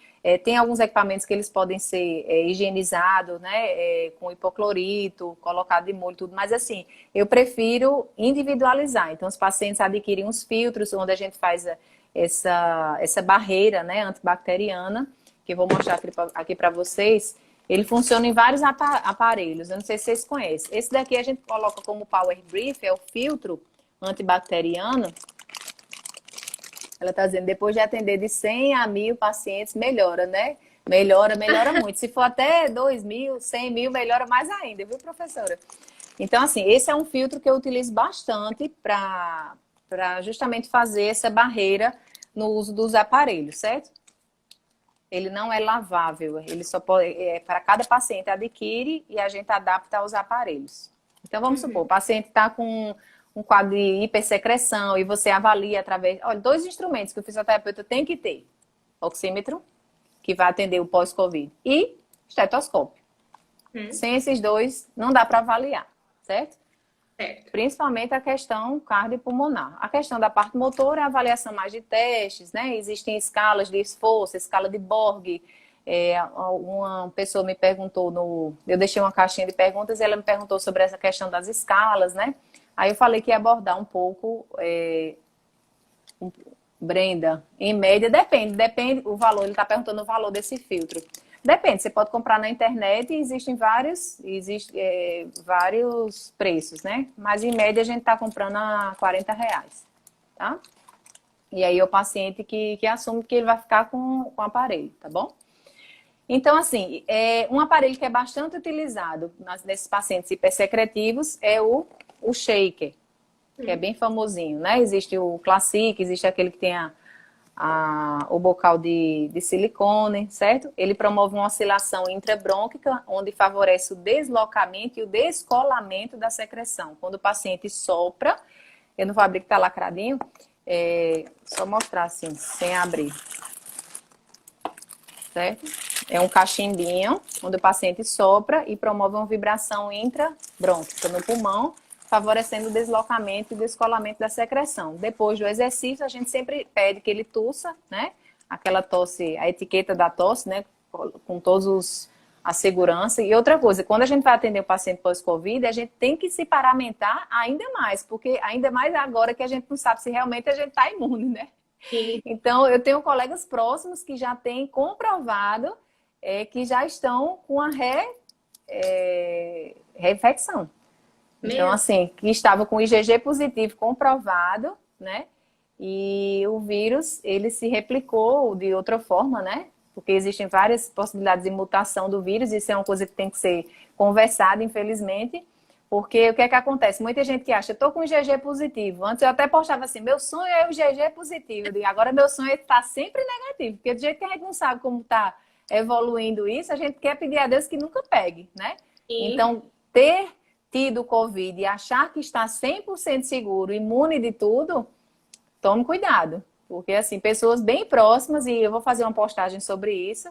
tem alguns equipamentos que eles podem ser higienizados, né? Com hipoclorito, colocado de molho, tudo. Mas, assim, eu prefiro individualizar. Então, os pacientes adquirem uns filtros onde a gente faz essa barreira, né, antibacteriana, que eu vou mostrar aqui para vocês. Ele funciona em vários aparelhos, eu não sei se vocês conhecem. Esse daqui a gente coloca como Power Brief, é o filtro antibacteriano. Ela está dizendo, depois de atender de 100 a 1.000 pacientes, melhora, né? Melhora muito. Se for até 2.000, 100.000, melhora mais ainda, viu, professora? Então, assim, esse é um filtro que eu utilizo bastante para justamente fazer essa barreira no uso dos aparelhos, certo? Ele não é lavável, ele só pode, para cada paciente adquire e a gente adapta aos aparelhos. Então, vamos supor, o paciente está com um quadro de hipersecreção e você avalia através... Olha, 2 instrumentos que o fisioterapeuta tem que ter. Oxímetro, que vai atender o pós-Covid, e estetoscópio. Sem esses 2, não dá para avaliar, certo? Certo. Principalmente a questão cardiopulmonar. A questão da parte motora é a avaliação mais de testes, né? Existem escalas de esforço, escala de Borg. Uma pessoa me perguntou eu deixei uma caixinha de perguntas e ela me perguntou sobre essa questão das escalas, né? Aí eu falei que ia abordar um pouco, Brenda, em média, depende o valor, ele está perguntando o valor desse filtro. Depende, você pode comprar na internet e existem vários preços, né? Mas em média a gente está comprando a R$40, tá? E aí é o paciente que assume que ele vai ficar com o aparelho, tá bom? Então, assim, um aparelho que é bastante utilizado nesses pacientes hipersecretivos é o shaker, que é bem famosinho, né? Existe o Classic, existe aquele que tem o bocal de silicone, certo? Ele promove uma oscilação intrabrônquica, onde favorece o deslocamento e o descolamento da secreção. Quando o paciente sopra, eu não vou abrir que tá lacradinho, só mostrar assim, sem abrir, certo? É um cachimbinho, onde o paciente sopra e promove uma vibração intrabrônquica no pulmão, favorecendo o deslocamento e descolamento da secreção. Depois do exercício, a gente sempre pede que ele tussa, né? Aquela tosse, a etiqueta da tosse, né? Com todos a segurança. E outra coisa, quando a gente vai atender o paciente pós-Covid, a gente tem que se paramentar ainda mais, porque ainda mais agora que a gente não sabe se realmente a gente está imune, né? Sim. Então, eu tenho colegas próximos que já têm comprovado que já estão com a reinfecção. Então, assim, que estava com IgG positivo comprovado, né? E o vírus, ele se replicou de outra forma, né? Porque existem várias possibilidades de mutação do vírus, isso é uma coisa que tem que ser conversada, infelizmente. Porque o que é que acontece? Muita gente que acha, eu tô com IgG positivo. Antes eu até postava assim, meu sonho é o IgG positivo. E agora meu sonho é estar sempre negativo. Porque do jeito que a gente não sabe como está evoluindo isso, a gente quer pedir a Deus que nunca pegue, né? Sim. Então, ter tido Covid e achar que está 100% seguro, imune de tudo, tome cuidado. Porque, assim, pessoas bem próximas, e eu vou fazer uma postagem sobre isso,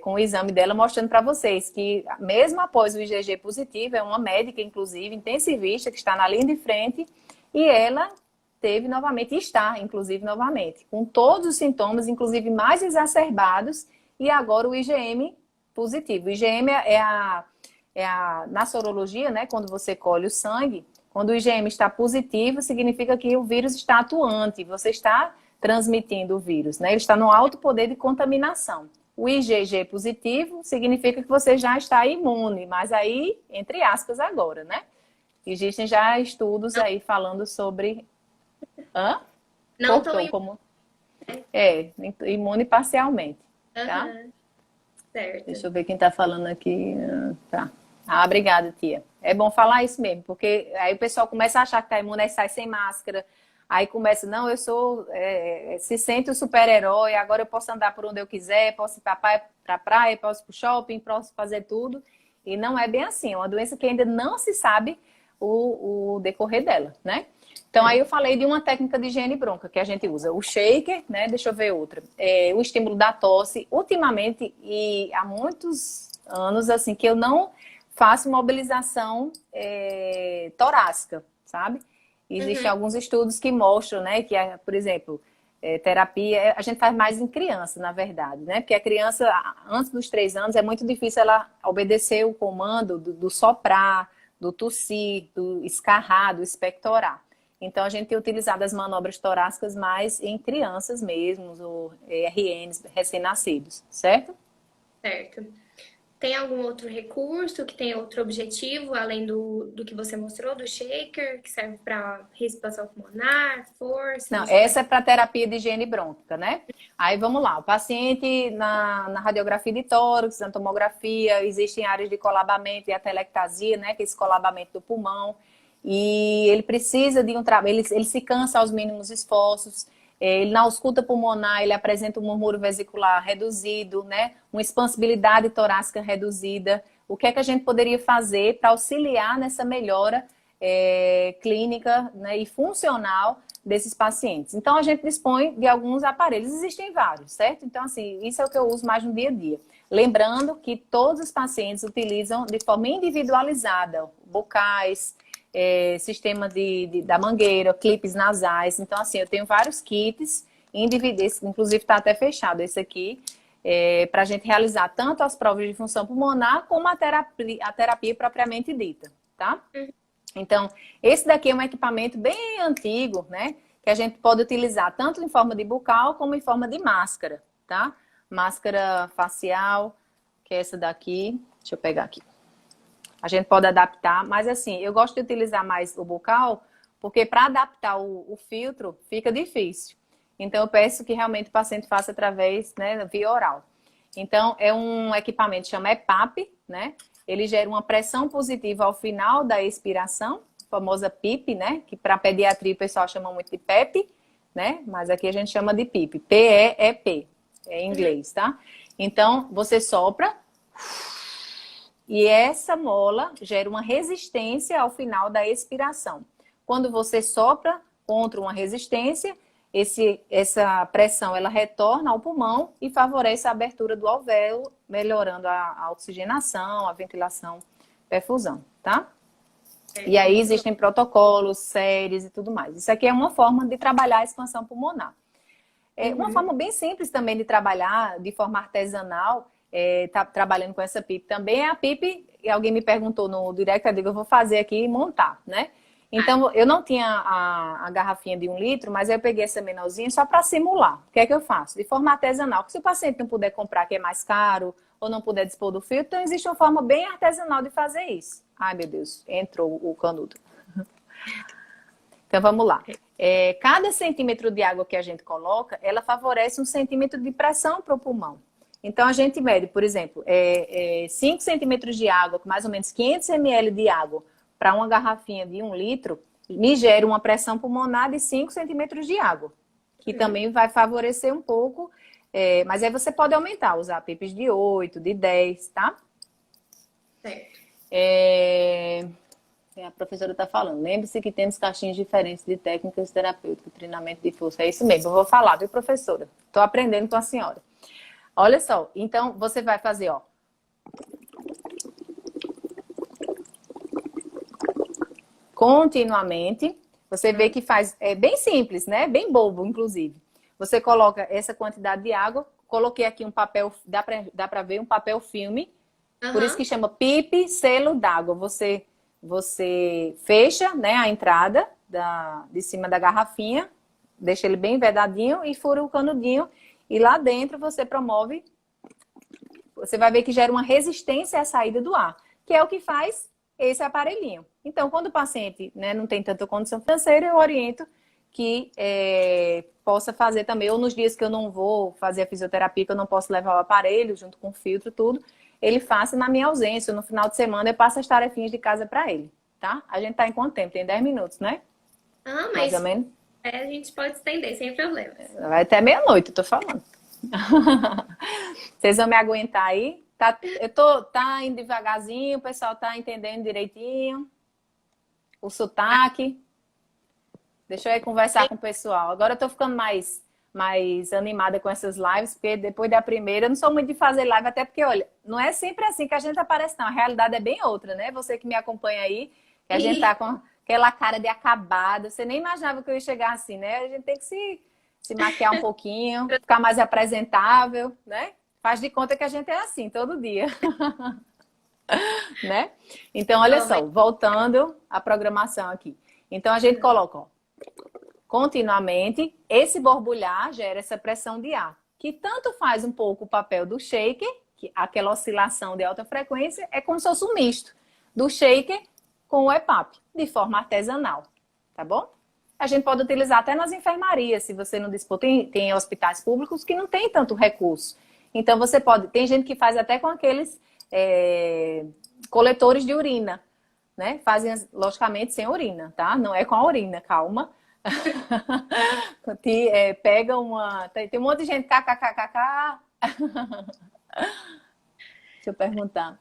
com o exame dela, mostrando para vocês que mesmo após o IgG positivo, é uma médica, inclusive, intensivista, que está na linha de frente, e ela teve novamente, e está, inclusive, novamente, com todos os sintomas, inclusive mais exacerbados, e agora o IgM positivo. O IgM na sorologia, né, quando você colhe o sangue, quando o IgM está positivo, significa que o vírus está atuante, você está transmitindo o vírus, né? Ele está no alto poder de contaminação. O IgG positivo significa que você já está imune, mas aí, entre aspas, agora, né? Existem já estudos aí falando sobre... Hã? Não Cortou tão como... imune parcialmente, tá? Certo. Deixa eu ver quem está falando aqui. Tá. Obrigada, tia. É bom falar isso mesmo, porque aí o pessoal começa a achar que tá imune, aí sai sem máscara. Aí começa, não, eu sou, se sente o super-herói, agora eu posso andar por onde eu quiser, posso ir pra praia, posso ir pro shopping, posso fazer tudo. E não é bem assim, é uma doença que ainda não se sabe o decorrer dela, né? Então, aí eu falei de uma técnica de higiene bronca que a gente usa. O shaker, né? Deixa eu ver outra. O estímulo da tosse. Ultimamente, e há muitos anos, assim, que eu não faço mobilização torácica, sabe? Existem alguns estudos que mostram, né? Que, por exemplo, terapia, a gente faz mais em criança, na verdade, né? Porque a criança, antes dos 3 anos, é muito difícil ela obedecer o comando do soprar, do tossir, do escarrar, do expectorar. Então, a gente tem utilizado as manobras torácicas mais em crianças mesmo, ou RNs recém-nascidos, certo? Certo. Tem algum outro recurso que tem outro objetivo, além do que você mostrou, do shaker, que serve para respiração pulmonar, força? Não, essa é para terapia de higiene brônquica, né? Aí vamos lá, o paciente na radiografia de tórax, na tomografia, existem áreas de colabamento e atelectasia, né? Que é esse colabamento do pulmão. E ele precisa de um trabalho, ele se cansa aos mínimos esforços. Ele, na ausculta pulmonar, ele apresenta um murmúrio vesicular reduzido, né? Uma expansibilidade torácica reduzida. O que é que a gente poderia fazer para auxiliar nessa melhora clínica, né, e funcional desses pacientes? Então, a gente dispõe de alguns aparelhos. Existem vários, certo? Então, assim, isso é o que eu uso mais no dia a dia. Lembrando que todos os pacientes utilizam de forma individualizada bocais, sistema da mangueira, clipes nasais. Então, assim, eu tenho vários kits individuais, inclusive está até fechado esse aqui, para a gente realizar tanto as provas de função pulmonar como a terapia propriamente dita, tá? Então, esse daqui é um equipamento bem antigo, né? Que a gente pode utilizar tanto em forma de bucal como em forma de máscara, tá? Máscara facial, que é essa daqui. Deixa eu pegar aqui. A gente pode adaptar, mas assim, eu gosto de utilizar mais o bucal, porque para adaptar o filtro fica difícil. Então, eu peço que realmente o paciente faça através, né, via oral. Então, é um equipamento que chama EPAP, né? Ele gera uma pressão positiva ao final da expiração, a famosa PIP, né? Que para pediatria o pessoal chama muito de PEP, né? Mas aqui a gente chama de PIP. P-E-E-P, é em inglês, tá? Então, você sopra e essa mola gera uma resistência ao final da expiração. Quando você sopra contra uma resistência, essa pressão ela retorna ao pulmão e favorece a abertura do alvéolo, melhorando a oxigenação, a ventilação, perfusão, tá? E aí existem protocolos, séries e tudo mais. Isso aqui é uma forma de trabalhar a expansão pulmonar. Uma forma bem simples também de trabalhar de forma artesanal, tá trabalhando com essa PIP também, é a PIP, e alguém me perguntou no direct, eu digo, eu vou fazer aqui e montar, né? Então, eu não tinha a garrafinha de 1 litro, mas eu peguei essa menorzinha só para simular. O que é que eu faço? De forma artesanal. Porque se o paciente não puder comprar, que é mais caro, ou não puder dispor do filtro, então existe uma forma bem artesanal de fazer isso. Ai, meu Deus, entrou o canudo. Então, vamos lá. Cada centímetro de água que a gente coloca, ela favorece 1 centímetro de pressão para o pulmão. Então, a gente mede, por exemplo, 5 centímetros de água, com mais ou menos 500 ml de água, para uma garrafinha de 1 litro, me gera uma pressão pulmonar de 5 centímetros de água, que também vai favorecer um pouco, mas aí você pode aumentar, usar PIPs de 8, de 10, tá? Certo. A professora está falando, lembre-se que temos caixinhas diferentes de técnicas terapêuticas, treinamento de força. É isso mesmo, eu vou falar, viu, professora? Estou aprendendo com a senhora. Olha só, então você vai fazer, ó. Continuamente. Você vê que faz, é bem simples, né? Bem bobo, inclusive. Você coloca essa quantidade de água. Coloquei aqui um papel, dá pra ver um papel filme. Por isso Aham. que chama pipe selo d'água. Você fecha, né, a entrada de cima da garrafinha, deixa ele bem vedadinho e fura o canudinho. E lá dentro você promove, você vai ver que gera uma resistência à saída do ar, que é o que faz esse aparelhinho. Então, quando o paciente, né, não tem tanta condição financeira, eu oriento que possa fazer também, ou nos dias que eu não vou fazer a fisioterapia, que eu não posso levar o aparelho junto com o filtro, tudo, ele faça na minha ausência. No final de semana eu passo as tarefinhas de casa para ele, tá? A gente tá em quanto tempo? Tem 10 minutos, né? Ah, Mais ou mas menos. a gente pode estender, sem problemas. Vai até meia-noite, eu tô falando. Vocês vão me aguentar aí? Tá indo devagarzinho, o pessoal tá entendendo direitinho o sotaque. Deixa eu aí conversar com o pessoal. Agora eu tô ficando mais animada com essas lives, porque depois da primeira eu não sou muito de fazer live, até porque, olha, não é sempre assim que a gente aparece, não. A realidade é bem outra, né? Você que me acompanha aí, que a gente tá com aquela cara de acabada. Você nem imaginava que eu ia chegar assim, né? A gente tem que se maquiar um pouquinho, ficar mais apresentável, né? Faz de conta que a gente é assim, todo dia. Né? Então, olha Ó, só, voltando à programação aqui. Então, a gente coloca, ó, continuamente, esse borbulhar gera essa pressão de ar, que tanto faz um pouco o papel do shaker, que aquela oscilação de alta frequência, é como se fosse um misto do shaker com o EPAP, de forma artesanal, tá bom? A gente pode utilizar até nas enfermarias, se você não dispor. Tem hospitais públicos que não tem tanto recurso. Então, você pode... Tem gente que faz até com aqueles coletores de urina, né? Fazem, logicamente, sem urina, tá? Não é com a urina, calma. Pega uma... Tem um monte de gente, kkkk. Deixa eu perguntar.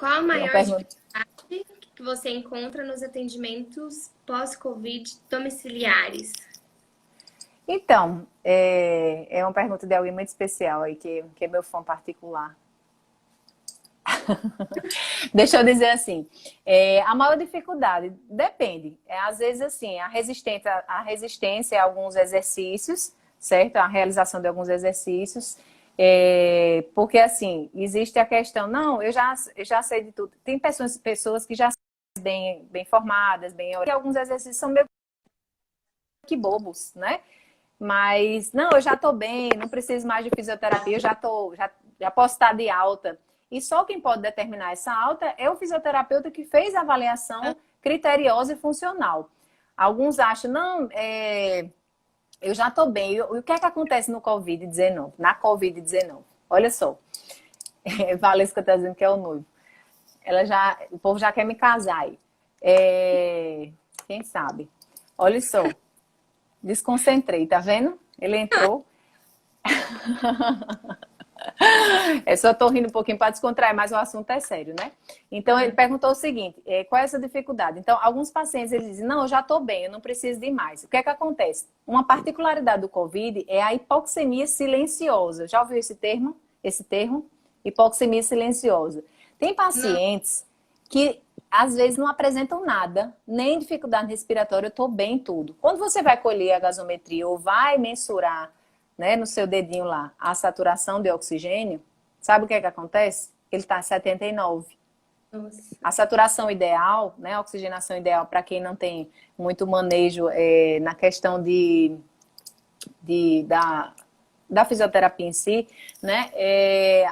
qual a Tem uma maior pergunta. dificuldade que você encontra nos atendimentos pós-Covid domiciliares? Então, é uma pergunta de alguém muito especial aí, que é meu fã particular. Deixa eu dizer assim, a maior dificuldade depende. Às vezes, assim, a resistência a alguns exercícios, certo? A realização de alguns exercícios. Porque, assim, existe a questão, não, eu já sei de tudo. Tem pessoas que já são bem formadas, e alguns exercícios são meio que bobos, né? Mas, não, eu já tô bem, não preciso mais de fisioterapia, já posso estar de alta. E só quem pode determinar essa alta é o fisioterapeuta que fez a avaliação criteriosa e funcional. Alguns acham, não, eu já tô bem. E o que é que acontece no Covid-19? Na Covid-19? Olha só, Valesca tá dizendo que é o noivo. O povo já quer me casar aí. Quem sabe? Olha só. Desconcentrei, tá vendo? Ele entrou. Eu só tô rindo um pouquinho para descontrair, mas o assunto é sério, né? Então, ele perguntou o seguinte, qual é essa dificuldade? Então, alguns pacientes, eles dizem, não, eu já tô bem, eu não preciso de mais. O que é que acontece? Uma particularidade do COVID é a hipoxemia silenciosa. Já ouviu esse termo? Esse termo? Hipoxemia silenciosa. Tem Não. pacientes que às vezes não apresentam nada, nem dificuldade respiratória, eu tô bem tudo. Quando você vai colher a gasometria ou vai mensurar, né, no seu dedinho lá, a saturação de oxigênio, sabe o que é que acontece? Ele está 79. Nossa. A saturação ideal, né, a oxigenação ideal, para quem não tem muito manejo na questão da fisioterapia em si, né?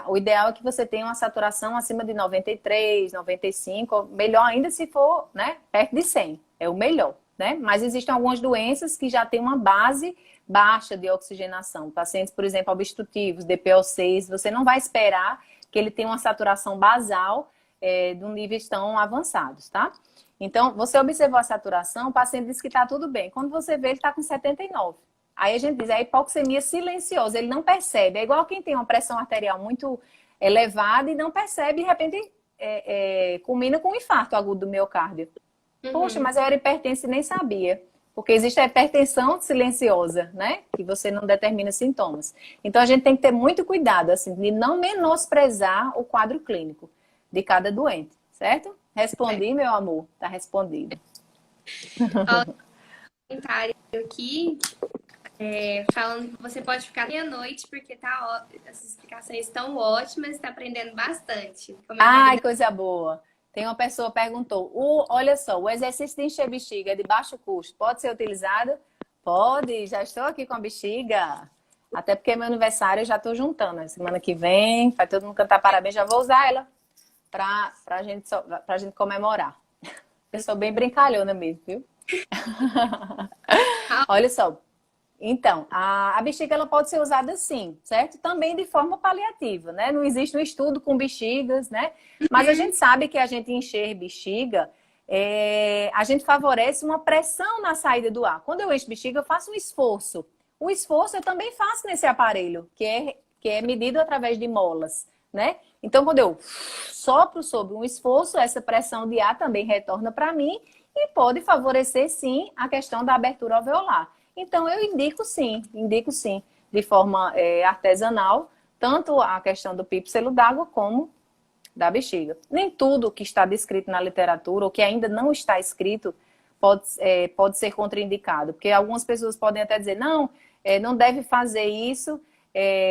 O ideal é que você tenha uma saturação acima de 93, 95, melhor ainda se for, né, perto de 100, é o melhor, né? Mas existem algumas doenças que já têm uma base baixa de oxigenação. Pacientes, por exemplo, obstrutivos, DPO6, você não vai esperar que ele tenha uma saturação basal de um níveis tão avançados, tá? Então, você observou a saturação, o paciente diz que está tudo bem. Quando você vê, ele está com 79. Aí a gente diz, é a hipoxemia silenciosa, ele não percebe. É igual quem tem uma pressão arterial muito elevada e não percebe, de repente, culmina com um infarto agudo do miocárdio. Poxa, Uhum. mas eu era hipertensa e nem sabia. Porque existe a hipertensão silenciosa, né? Que você não determina sintomas. Então, a gente tem que ter muito cuidado, assim, de não menosprezar o quadro clínico de cada doente, certo? Respondi, meu amor? Tá respondido. Ó, comentário aqui, falando que você pode ficar meia-noite, porque essas explicações estão ótimas, está aprendendo bastante. Ai, coisa boa. Tem uma pessoa que perguntou, olha só, o exercício de encher bexiga é de baixo custo, pode ser utilizado? Pode, já estou aqui com a bexiga. Até porque é meu aniversário eu já estou juntando. Semana que vem, vai todo mundo cantar parabéns, já vou usar ela pra gente comemorar. Eu sou bem brincalhona mesmo, viu? Olha só. Então, a bexiga ela pode ser usada sim, certo? Também de forma paliativa, né? Não existe um estudo com bexigas, né? Mas a gente sabe que a gente encher bexiga, a gente favorece uma pressão na saída do ar. Quando eu encho bexiga, eu faço um esforço. O esforço eu também faço nesse aparelho, que é medido através de molas, né? Então, quando eu sopro sobre um esforço, essa pressão de ar também retorna para mim e pode favorecer, sim, a questão da abertura alveolar. Então, eu indico sim, de forma artesanal, tanto a questão do pípselo d'água como da bexiga. Nem tudo que está descrito na literatura, ou que ainda não está escrito, pode ser contraindicado. Porque algumas pessoas podem até dizer, não, não deve fazer isso,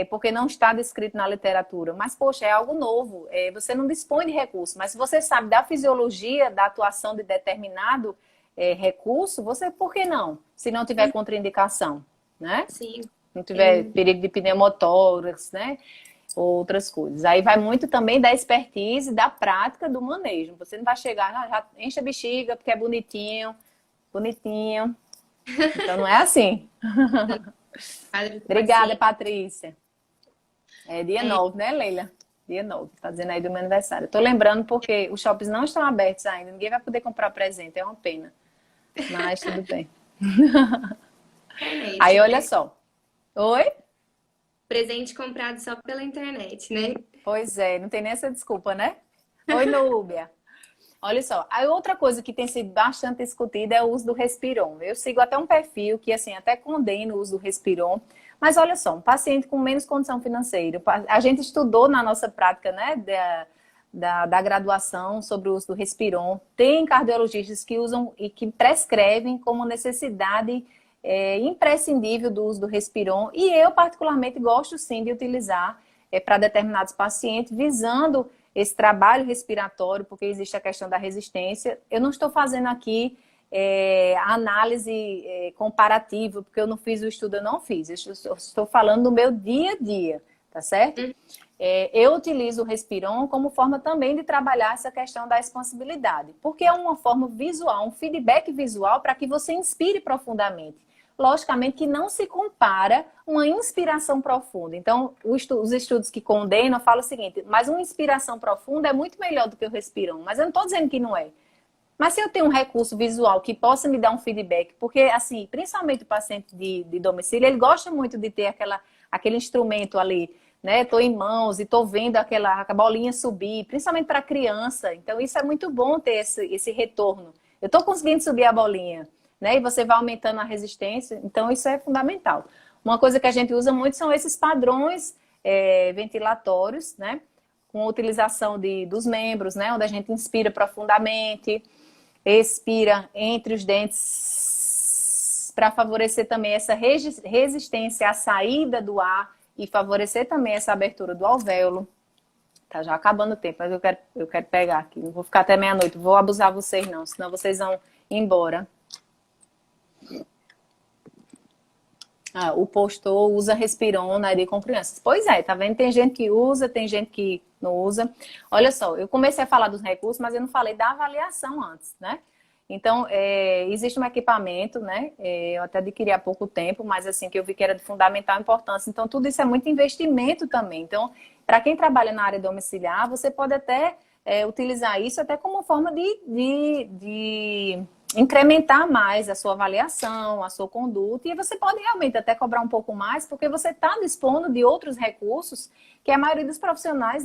porque não está descrito na literatura. Mas, poxa, é algo novo. Você não dispõe de recurso. Mas se você sabe da fisiologia, da atuação de determinado recurso, você, por que não? Se não tiver contraindicação, né? Sim. Não tiver perigo de pneumotórax, né? Outras coisas. Aí vai muito também da expertise, da prática do manejo. Você não vai chegar, já enche a bexiga porque é bonitinho, bonitinho. Então não é assim. Obrigada, Patrícia. É dia 9, né, Leila? Dia 9, tá dizendo aí do meu aniversário. Tô lembrando porque os shoppings não estão abertos ainda, ninguém vai poder comprar presente, é uma pena. Mas tudo bem. Aí, olha só. Oi? Presente comprado só pela internet, né? Pois é, não tem nem essa desculpa, né? Oi, Núbia. Olha só, a outra coisa que tem sido bastante discutida é o uso do Respiron. Eu sigo até um perfil que, assim, até condena o uso do Respiron. Mas olha só, um paciente com menos condição financeira. A gente estudou na nossa prática, né, da graduação sobre o uso do Respiron. Tem cardiologistas que usam e que prescrevem como necessidade imprescindível do uso do Respiron. E eu, particularmente, gosto sim de utilizar para determinados pacientes, visando esse trabalho respiratório, porque existe a questão da resistência. Eu não estou fazendo aqui a análise comparativa, porque eu não fiz o estudo, eu não fiz. Eu estou falando do meu dia a dia, tá certo? Eu utilizo o Respiron como forma também de trabalhar essa questão da expansibilidade, porque é uma forma visual, um feedback visual para que você inspire profundamente. Logicamente que não se compara uma inspiração profunda. Então, os estudos que condenam falam o seguinte, mas uma inspiração profunda é muito melhor do que o Respiron. Mas eu não estou dizendo que não é. Mas se eu tenho um recurso visual que possa me dar um feedback, porque, assim, principalmente o paciente de domicílio, ele gosta muito de ter aquele instrumento ali, né? Estou em mãos e estou vendo a bolinha subir, principalmente para criança. Então, isso é muito bom ter esse retorno. Eu estou conseguindo subir a bolinha, né? E você vai aumentando a resistência. Então, isso é fundamental. Uma coisa que a gente usa muito são esses padrões ventilatórios, né? Com a utilização dos membros, né? Onde a gente inspira profundamente, expira entre os dentes para favorecer também essa resistência à saída do ar e favorecer também essa abertura do alvéolo. Tá já acabando o tempo, mas eu quero pegar aqui. Não vou ficar até meia-noite, vou abusar vocês não, senão vocês vão embora. O postor usa Respiron na com crianças. Pois é, tá vendo? Tem gente que usa, tem gente que não usa. Olha só, eu comecei a falar dos recursos, mas eu não falei da avaliação antes, né? Então, existe um equipamento, né? Eu até adquiri há pouco tempo, mas assim, que eu vi que era de fundamental importância. Então, tudo isso é muito investimento também. Então, para quem trabalha na área domiciliar, você pode até utilizar isso até como forma de incrementar mais a sua avaliação, a sua conduta, e você pode realmente até cobrar um pouco mais, porque você está dispondo de outros recursos que a maioria dos profissionais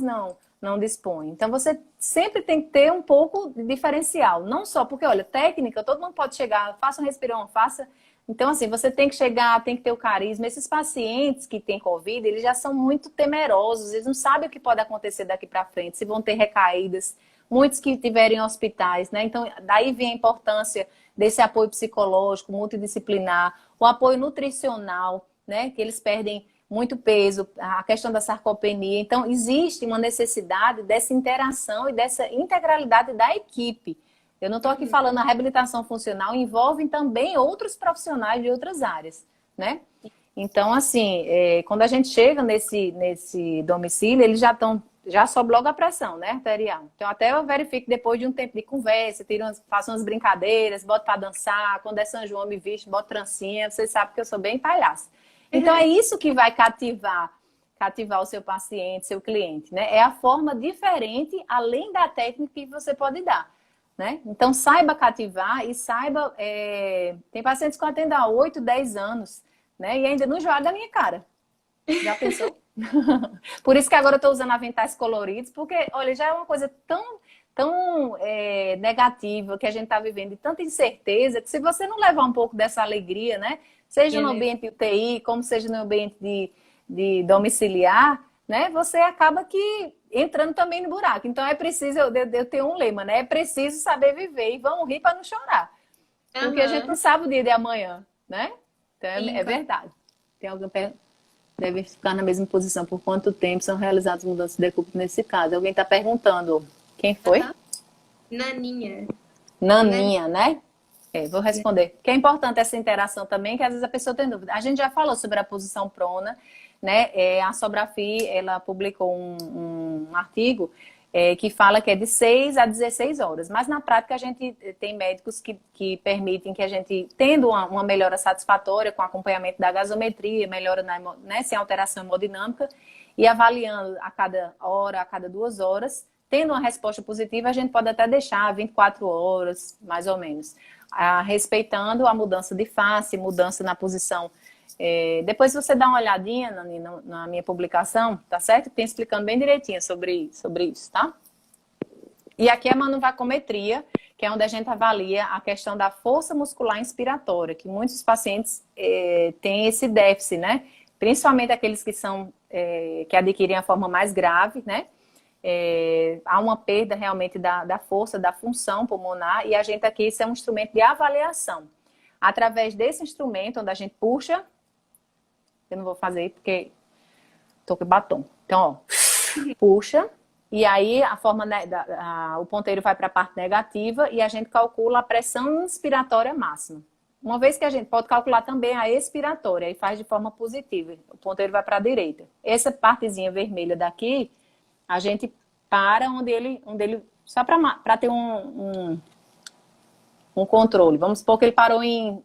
não dispõe. Então, você sempre tem que ter um pouco de diferencial. Não só porque, olha, técnica, todo mundo pode chegar, faça um respirão, faça... Então, assim, você tem que chegar, tem que ter o carisma. Esses pacientes que têm Covid, eles já são muito temerosos, eles não sabem o que pode acontecer daqui para frente, se vão ter recaídas. Muitos que tiverem hospitais, né? Então, daí vem a importância desse apoio psicológico, multidisciplinar, o apoio nutricional, né? Que eles perdem muito peso, a questão da sarcopenia. Então, existe uma necessidade dessa interação e dessa integralidade da equipe. Eu não estou aqui falando a reabilitação funcional, envolve também outros profissionais de outras áreas, né? Então, assim, quando a gente chega nesse domicílio, eles já sobe logo a pressão, né, arterial. Então, até eu verifico depois de um tempo de conversa, faço umas brincadeiras, boto para dançar. Quando é São João, me visto, boto trancinha. Vocês sabem que eu sou bem palhaça. Então, é isso que vai cativar o seu paciente, seu cliente, né? É a forma diferente, além da técnica que você pode dar, né? Então, saiba cativar e saiba... Tem pacientes que eu atendo há 8, 10 anos, né? E ainda não joga da minha cara. Já pensou? Por isso que agora eu estou usando aventais coloridos, porque, olha, já é uma coisa tão negativa que a gente está vivendo, e tanta incerteza, que se você não levar um pouco dessa alegria, né? Seja no ambiente de UTI, como seja no ambiente de domiciliar, né? Você acaba que entrando também no buraco. Então é preciso, eu tenho um lema, né? É preciso saber viver e vamos rir para não chorar. Porque a gente não sabe o dia de amanhã, né? Então é verdade. Tem alguém deve ficar na mesma posição. Por quanto tempo são realizadas mudanças de decúbito nesse caso? Alguém está perguntando. Quem foi? Naninha. Naninha, né? Vou responder. Porque é importante essa interação também, que às vezes a pessoa tem dúvida. A gente já falou sobre a posição prona, né? A Sobrafi, ela publicou um artigo que fala que é de 6 a 16 horas. Mas na prática a gente tem médicos que permitem que a gente, tendo uma melhora satisfatória com acompanhamento da gasometria, melhora né, sem alteração hemodinâmica, e avaliando a cada hora, a cada 2 horas, tendo uma resposta positiva, a gente pode até deixar 24 horas, mais ou menos, respeitando a mudança de face, mudança na posição. Depois você dá uma olhadinha na minha publicação, tá certo? Tem explicando bem direitinho sobre isso, tá? E aqui é a manuvacometria, que é onde a gente avalia a questão da força muscular inspiratória, que muitos pacientes têm esse déficit, né? Principalmente aqueles que adquirem a forma mais grave, né? Há uma perda realmente da força, da função pulmonar, e a gente aqui, isso é um instrumento de avaliação. Através desse instrumento, onde a gente puxa, eu não vou fazer porque tô com batom. Então, ó, puxa, e aí a forma, o ponteiro vai para a parte negativa e a gente calcula a pressão inspiratória máxima. Uma vez que a gente pode calcular também a expiratória, e faz de forma positiva, o ponteiro vai para a direita. Essa partezinha vermelha daqui, a gente para onde ele só para ter um controle. Vamos supor que ele parou em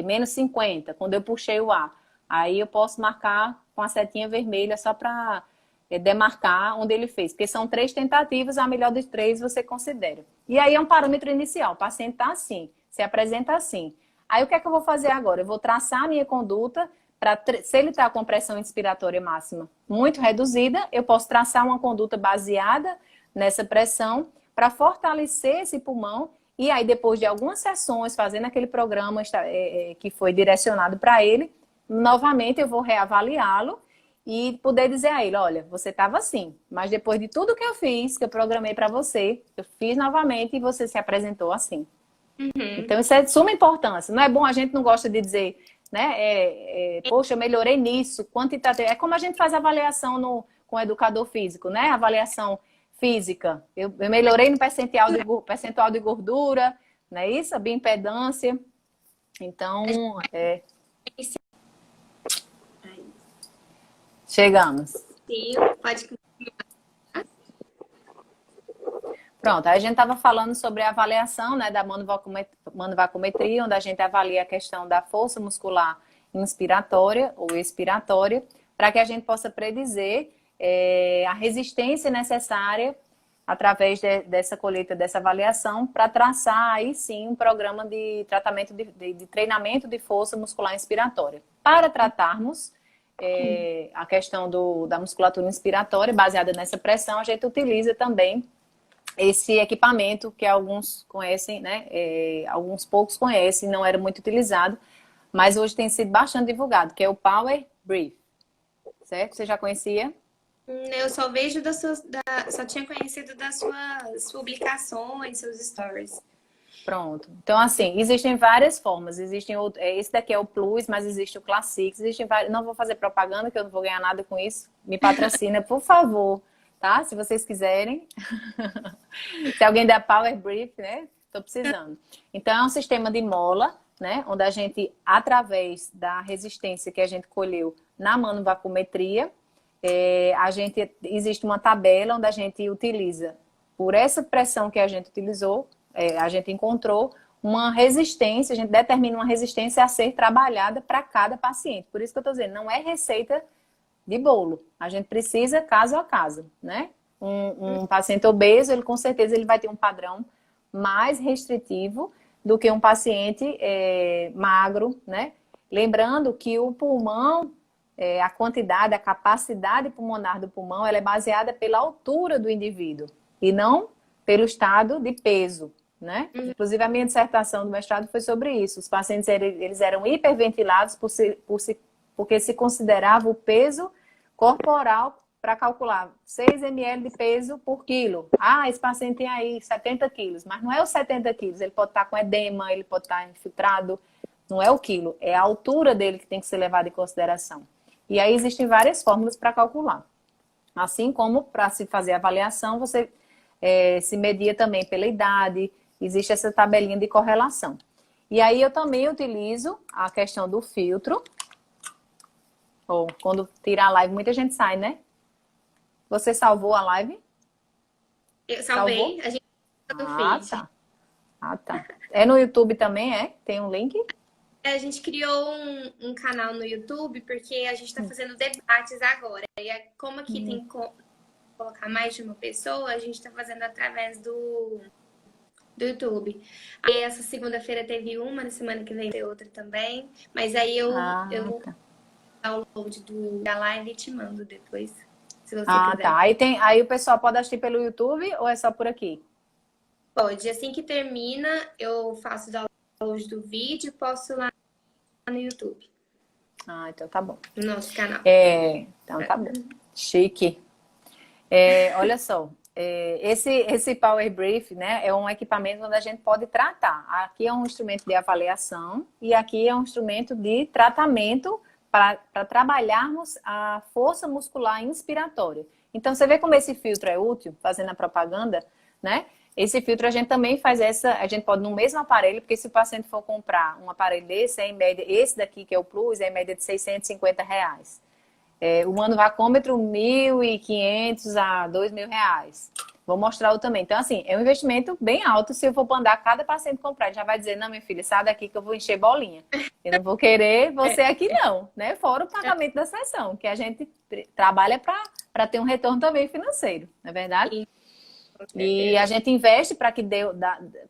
menos 50, quando eu puxei o ar. Aí eu posso marcar com a setinha vermelha só para demarcar onde ele fez. Porque são 3 tentativas, a melhor dos 3 você considera. E aí é um parâmetro inicial. O paciente está assim, se apresenta assim. Aí o que é que eu vou fazer agora? Eu vou traçar a minha conduta. Se ele está com pressão inspiratória máxima muito reduzida, eu posso traçar uma conduta baseada nessa pressão para fortalecer esse pulmão. E aí, depois de algumas sessões, fazendo aquele programa que foi direcionado para ele, novamente eu vou reavaliá-lo e poder dizer a ele, olha, você estava assim, mas depois de tudo que eu fiz, que eu programei para você, eu fiz novamente e você se apresentou assim. Então, isso é de suma importância. Não é bom, a gente não gosta de dizer, né, poxa, eu melhorei nisso, quantitativo. É como a gente faz avaliação com o educador físico, né? Avaliação física. Eu melhorei no percentual de gordura, não é isso? A bioimpedância. Então, chegamos. Sim, pode. Pronto, aí a gente estava falando sobre a avaliação, né, da manuvacometria, onde a gente avalia a questão da força muscular inspiratória ou expiratória, para que a gente possa predizer a resistência necessária através dessa colheita, dessa avaliação, para traçar aí sim um programa de tratamento de treinamento de força muscular inspiratória. Para tratarmos a questão da musculatura inspiratória, baseada nessa pressão, a gente utiliza também esse equipamento que alguns conhecem, né? Alguns poucos conhecem, não era muito utilizado, mas hoje tem sido bastante divulgado, que é o Power Brief, certo? Você já conhecia? Eu só vejo só tinha conhecido das suas publicações, seus stories. Pronto. Então, assim, existem várias formas. Esse daqui é o Plus, mas existe o Classic. Existem vários. Não vou fazer propaganda, que eu não vou ganhar nada com isso. Me patrocina, por favor, tá? Se vocês quiserem. Se alguém der Power Brief, né? Estou precisando. Então, é um sistema de mola, né? Onde a gente, através da resistência que a gente colheu na manovacumetria, existe uma tabela onde a gente utiliza, por essa pressão que a gente utilizou, a gente encontrou uma resistência, a gente determina uma resistência a ser trabalhada para cada paciente. Por isso que eu estou dizendo, não é receita de bolo. A gente precisa caso a caso, né? Um paciente obeso, ele com certeza ele vai ter um padrão mais restritivo do que um paciente magro, né? Lembrando que o pulmão, a quantidade, a capacidade pulmonar do pulmão, ela é baseada pela altura do indivíduo e não pelo estado de peso, né? Inclusive, a minha dissertação do mestrado foi sobre isso. Os pacientes eles eram hiperventilados porque se considerava o peso corporal para calcular 6 ml de peso por quilo. Ah, esse paciente tem aí 70 quilos, mas não é os 70 quilos. Ele pode estar com edema, ele pode estar infiltrado. Não é o quilo, é a altura dele que tem que ser levada em consideração. E aí existem várias fórmulas para calcular. Assim como para se fazer a avaliação, você se media também pela idade, existe essa tabelinha de correlação. E aí eu também utilizo a questão do filtro. Ou quando tira a live, muita gente sai, né? Você salvou a live? Eu salvei, Salvou? a gente do feed. Tá. Ah, tá. É no YouTube também, é? Tem um link? A gente criou um canal no YouTube porque a gente está fazendo debates agora. E como aqui tem que colocar mais de uma pessoa, a gente está fazendo através do YouTube. Aí essa segunda-feira teve uma, na semana que vem tem outra também. Mas aí eu Tá. download da live e te mando depois, se você quiser. Tá. Aí o pessoal pode assistir pelo YouTube ou é só por aqui? Pode. Assim que termina, eu faço download do vídeo e posto lá no YouTube, Então tá bom. no nosso canal. Então tá bom. Chique. Olha só, esse Power Brief, né, é um equipamento onde a gente pode tratar. Aqui é um instrumento de avaliação e aqui é um instrumento de tratamento para trabalharmos a força muscular inspiratória. Então, você vê como esse filtro é útil, fazendo a propaganda, né? Esse filtro a gente também faz a gente pode no mesmo aparelho, porque se o paciente for comprar um aparelho desse, em média, esse daqui que é o Plus, é em média de R$650. O manovacômetro, 1.500 a R$2.000. Vou mostrar o também. Então, assim, é um investimento bem alto. Se eu for mandar cada paciente comprar, ele já vai dizer, não, minha filha, sai daqui que eu vou encher bolinha. Eu não vou querer você aqui não, né? Fora o pagamento da sessão, que a gente trabalha para ter um retorno também financeiro, não é verdade? E a gente investe para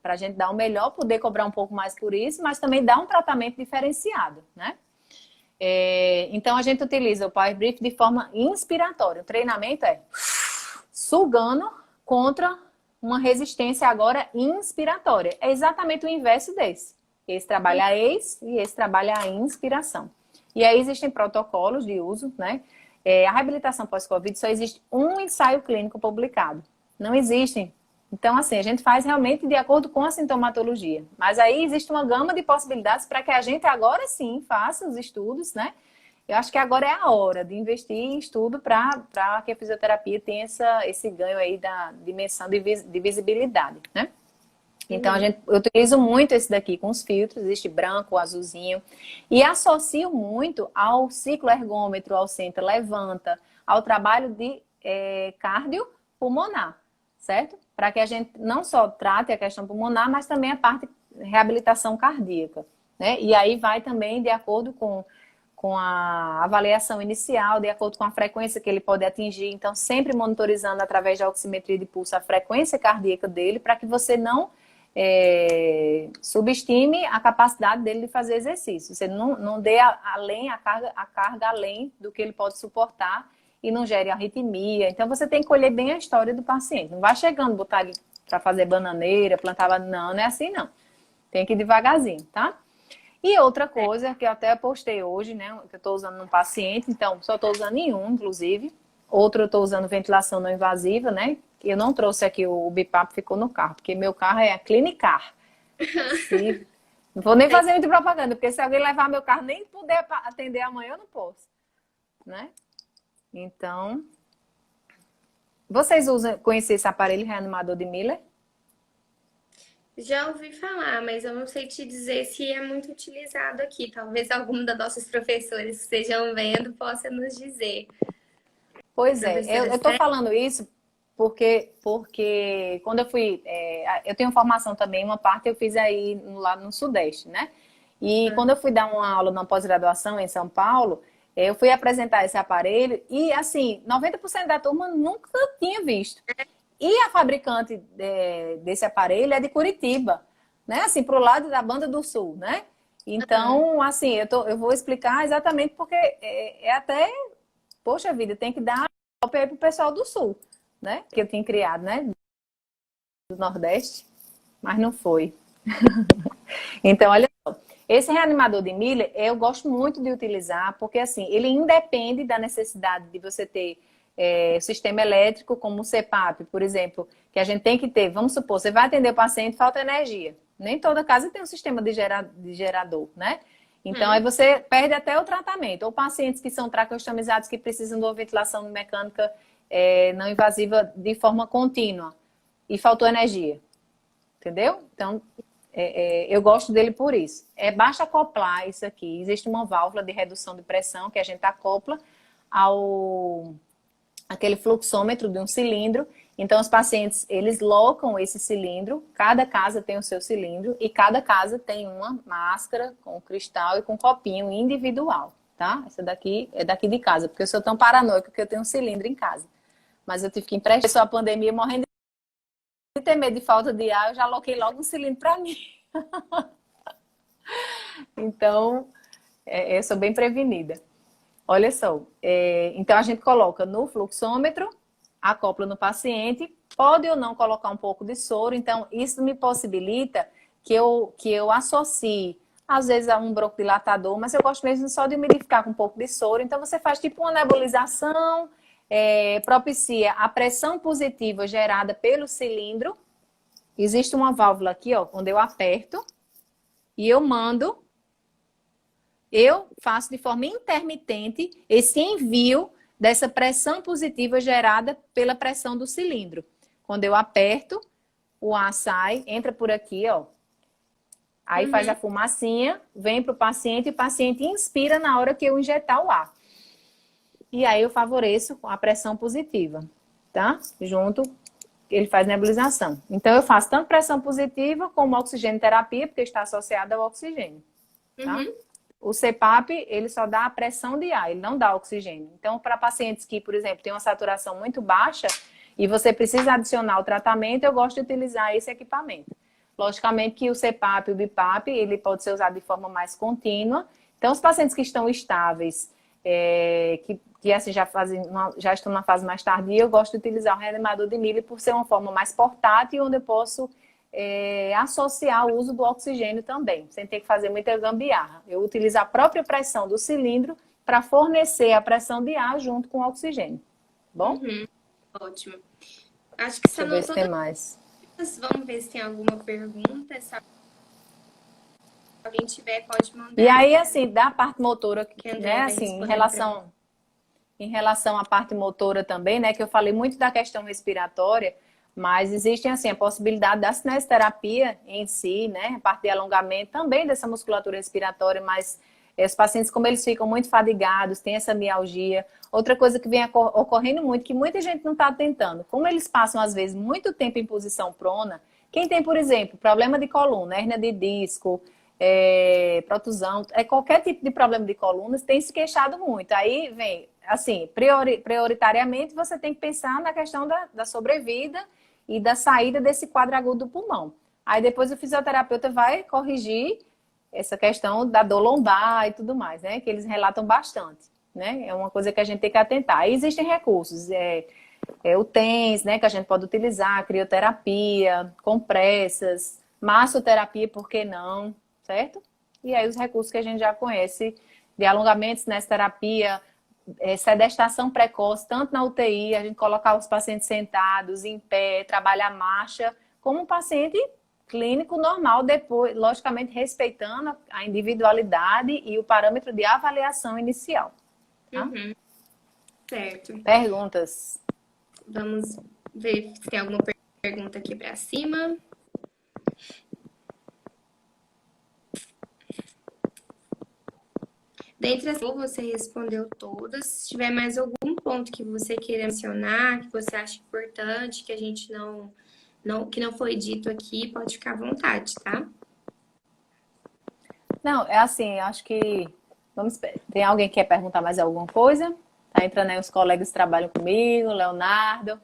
a gente dar o melhor, poder cobrar um pouco mais por isso, mas também dar um tratamento diferenciado, né? Então, a gente utiliza o Power Brief de forma inspiratória. O treinamento é sugando contra uma resistência agora inspiratória. É exatamente o inverso desse. Esse trabalha a ex e esse trabalha a inspiração. E aí existem protocolos de uso, né? A reabilitação pós-Covid só existe um ensaio clínico publicado. Não existem. Então, assim, a gente faz realmente de acordo com a sintomatologia. Mas aí existe uma gama de possibilidades para que a gente agora sim faça os estudos, né? Eu acho que agora é a hora de investir em estudo para que a fisioterapia tenha esse ganho aí da dimensão de visibilidade, né? Então, eu utilizo muito esse daqui com os filtros, existe branco, azulzinho, e associo muito ao cicloergômetro, ao senta, levanta, ao trabalho de cardiopulmonar, certo? Para que a gente não só trate a questão pulmonar, mas também a parte de reabilitação cardíaca, né? E aí vai também de acordo com a avaliação inicial, de acordo com a frequência que ele pode atingir. Então, sempre monitorizando através da oximetria de pulso a frequência cardíaca dele, para que você não subestime a capacidade dele de fazer exercício. Você não dê a carga além do que ele pode suportar e não gere arritmia. Então, você tem que colher bem a história do paciente. Não vai chegando, botar ele para fazer bananeira, plantar banana, não é assim, não. Tem que ir devagarzinho, tá? E outra coisa que eu até postei hoje, né? Que eu estou usando num paciente, então, só estou usando em um, inclusive. Outro eu estou usando ventilação não invasiva, né? Eu não trouxe aqui o BiPAP, ficou no carro, porque meu carro é a Clinicar. Não vou nem fazer muita propaganda, porque se alguém levar meu carro nem puder atender amanhã, eu não posso, né? Então, vocês conhecem esse aparelho reanimador de Miller? Já ouvi falar, mas eu não sei te dizer se é muito utilizado aqui. Talvez algum dos nossos professores que estejam vendo possa nos dizer. Pois é, Professora eu tô Esther? falando isso porque quando eu fui, eu tenho formação também, uma parte eu fiz aí lá no Sudeste, né? E quando eu fui dar uma aula na pós-graduação em São Paulo, eu fui apresentar esse aparelho e, assim, 90% da turma nunca tinha visto. E a fabricante desse aparelho é de Curitiba, né? Assim, pro lado da Banda do Sul, né? Então, assim, eu vou explicar exatamente porque até, poxa vida, tem que dar para o pessoal do Sul, né? Que eu tinha criado, né? Do Nordeste, mas não foi. Então, olha só. Esse reanimador de Miller, eu gosto muito de utilizar, porque assim, ele independe da necessidade de você ter sistema elétrico, como o CPAP, por exemplo, que a gente tem que ter. Vamos supor, você vai atender o paciente, falta energia. Nem toda casa tem um sistema de gerador, né? Então, aí você perde até o tratamento. Ou pacientes que são traqueostomizados, que precisam de uma ventilação mecânica não invasiva de forma contínua. E faltou energia. Entendeu? Então, eu gosto dele por isso. Basta acoplar isso aqui. Existe uma válvula de redução de pressão que a gente acopla ao aquele fluxômetro de um cilindro. Então, os pacientes, eles locam esse cilindro. Cada casa tem o seu cilindro e cada casa tem uma máscara com cristal e com copinho individual, tá? Essa daqui é daqui de casa, porque eu sou tão paranoica que eu tenho um cilindro em casa. Mas eu tive que emprestar. Começou a pandemia, morrendo de ter medo de falta de ar, eu já aloquei logo um cilindro para mim. Então, eu sou bem prevenida. Olha só, então a gente coloca no fluxômetro, acopla no paciente, pode ou não colocar um pouco de soro, então isso me possibilita que eu associe, às vezes, a um broncodilatador, mas eu gosto mesmo só de umidificar com um pouco de soro, então você faz tipo uma nebulização, propicia a pressão positiva gerada pelo cilindro. Existe uma válvula aqui, ó, onde eu aperto e eu faço de forma intermitente esse envio dessa pressão positiva gerada pela pressão do cilindro. Quando eu aperto, o ar sai, entra por aqui, ó. Aí faz a fumacinha, vem para o paciente e o paciente inspira na hora que eu injetar o ar. E aí eu favoreço a pressão positiva, tá? Junto, ele faz nebulização. Então eu faço tanto pressão positiva como oxigênio terapia, porque está associada ao oxigênio, tá? O CPAP, ele só dá a pressão de ar, ele não dá oxigênio. Então, para pacientes que, por exemplo, têm uma saturação muito baixa e você precisa adicionar o tratamento, eu gosto de utilizar esse equipamento. Logicamente que o CPAP e o BiPAP, ele pode ser usado de forma mais contínua. Então, os pacientes que estão estáveis, que assim, já estão na fase mais tardia, eu gosto de utilizar o reanimador de Miller por ser uma forma mais portátil, onde eu posso associar o uso do oxigênio também, sem ter que fazer muita gambiarra. Eu utilizo a própria pressão do cilindro para fornecer a pressão de ar junto com o oxigênio. Bom? Ótimo. Acho que Deixa eu ver se tem mais. Vamos ver se tem alguma pergunta. Se alguém tiver, pode mandar. E aí, assim, da parte motora, né, assim, responder em relação à parte motora também, né, que eu falei muito da questão respiratória, mas existe, assim, a possibilidade da cinesioterapia em si, né, a parte de alongamento também dessa musculatura respiratória, mas os pacientes, como eles ficam muito fadigados, tem essa mialgia. Outra coisa que vem ocorrendo muito, que muita gente não está tentando, como eles passam, às vezes, muito tempo em posição prona, quem tem, por exemplo, problema de coluna, hérnia de disco, protusão, qualquer tipo de problema de coluna, tem se queixado muito. Aí vem, assim, prioritariamente você tem que pensar na questão da sobrevida e da saída desse quadro agudo do pulmão. Aí depois o fisioterapeuta vai corrigir essa questão da dor lombar e tudo mais, né? Que eles relatam bastante, né? É uma coisa que a gente tem que atentar. Aí existem recursos, o TENS, né? Que a gente pode utilizar, crioterapia, compressas, massoterapia, por que não, certo? E aí os recursos que a gente já conhece de alongamento, cinesioterapia, sedestação precoce, tanto na UTI, a gente colocar os pacientes sentados, em pé, trabalhar marcha, como um paciente clínico normal, depois, logicamente, respeitando a individualidade e o parâmetro de avaliação inicial. Tá? Uhum. Certo. Perguntas? Vamos ver se tem alguma pergunta aqui para cima. Dentre as você respondeu todas. Se tiver mais algum ponto que você queira mencionar, que você acha importante, que a gente que não foi dito aqui, pode ficar à vontade, tá? Não, é assim, acho que tem alguém que quer perguntar mais alguma coisa? Tá entrando aí os colegas que trabalham comigo, Leonardo.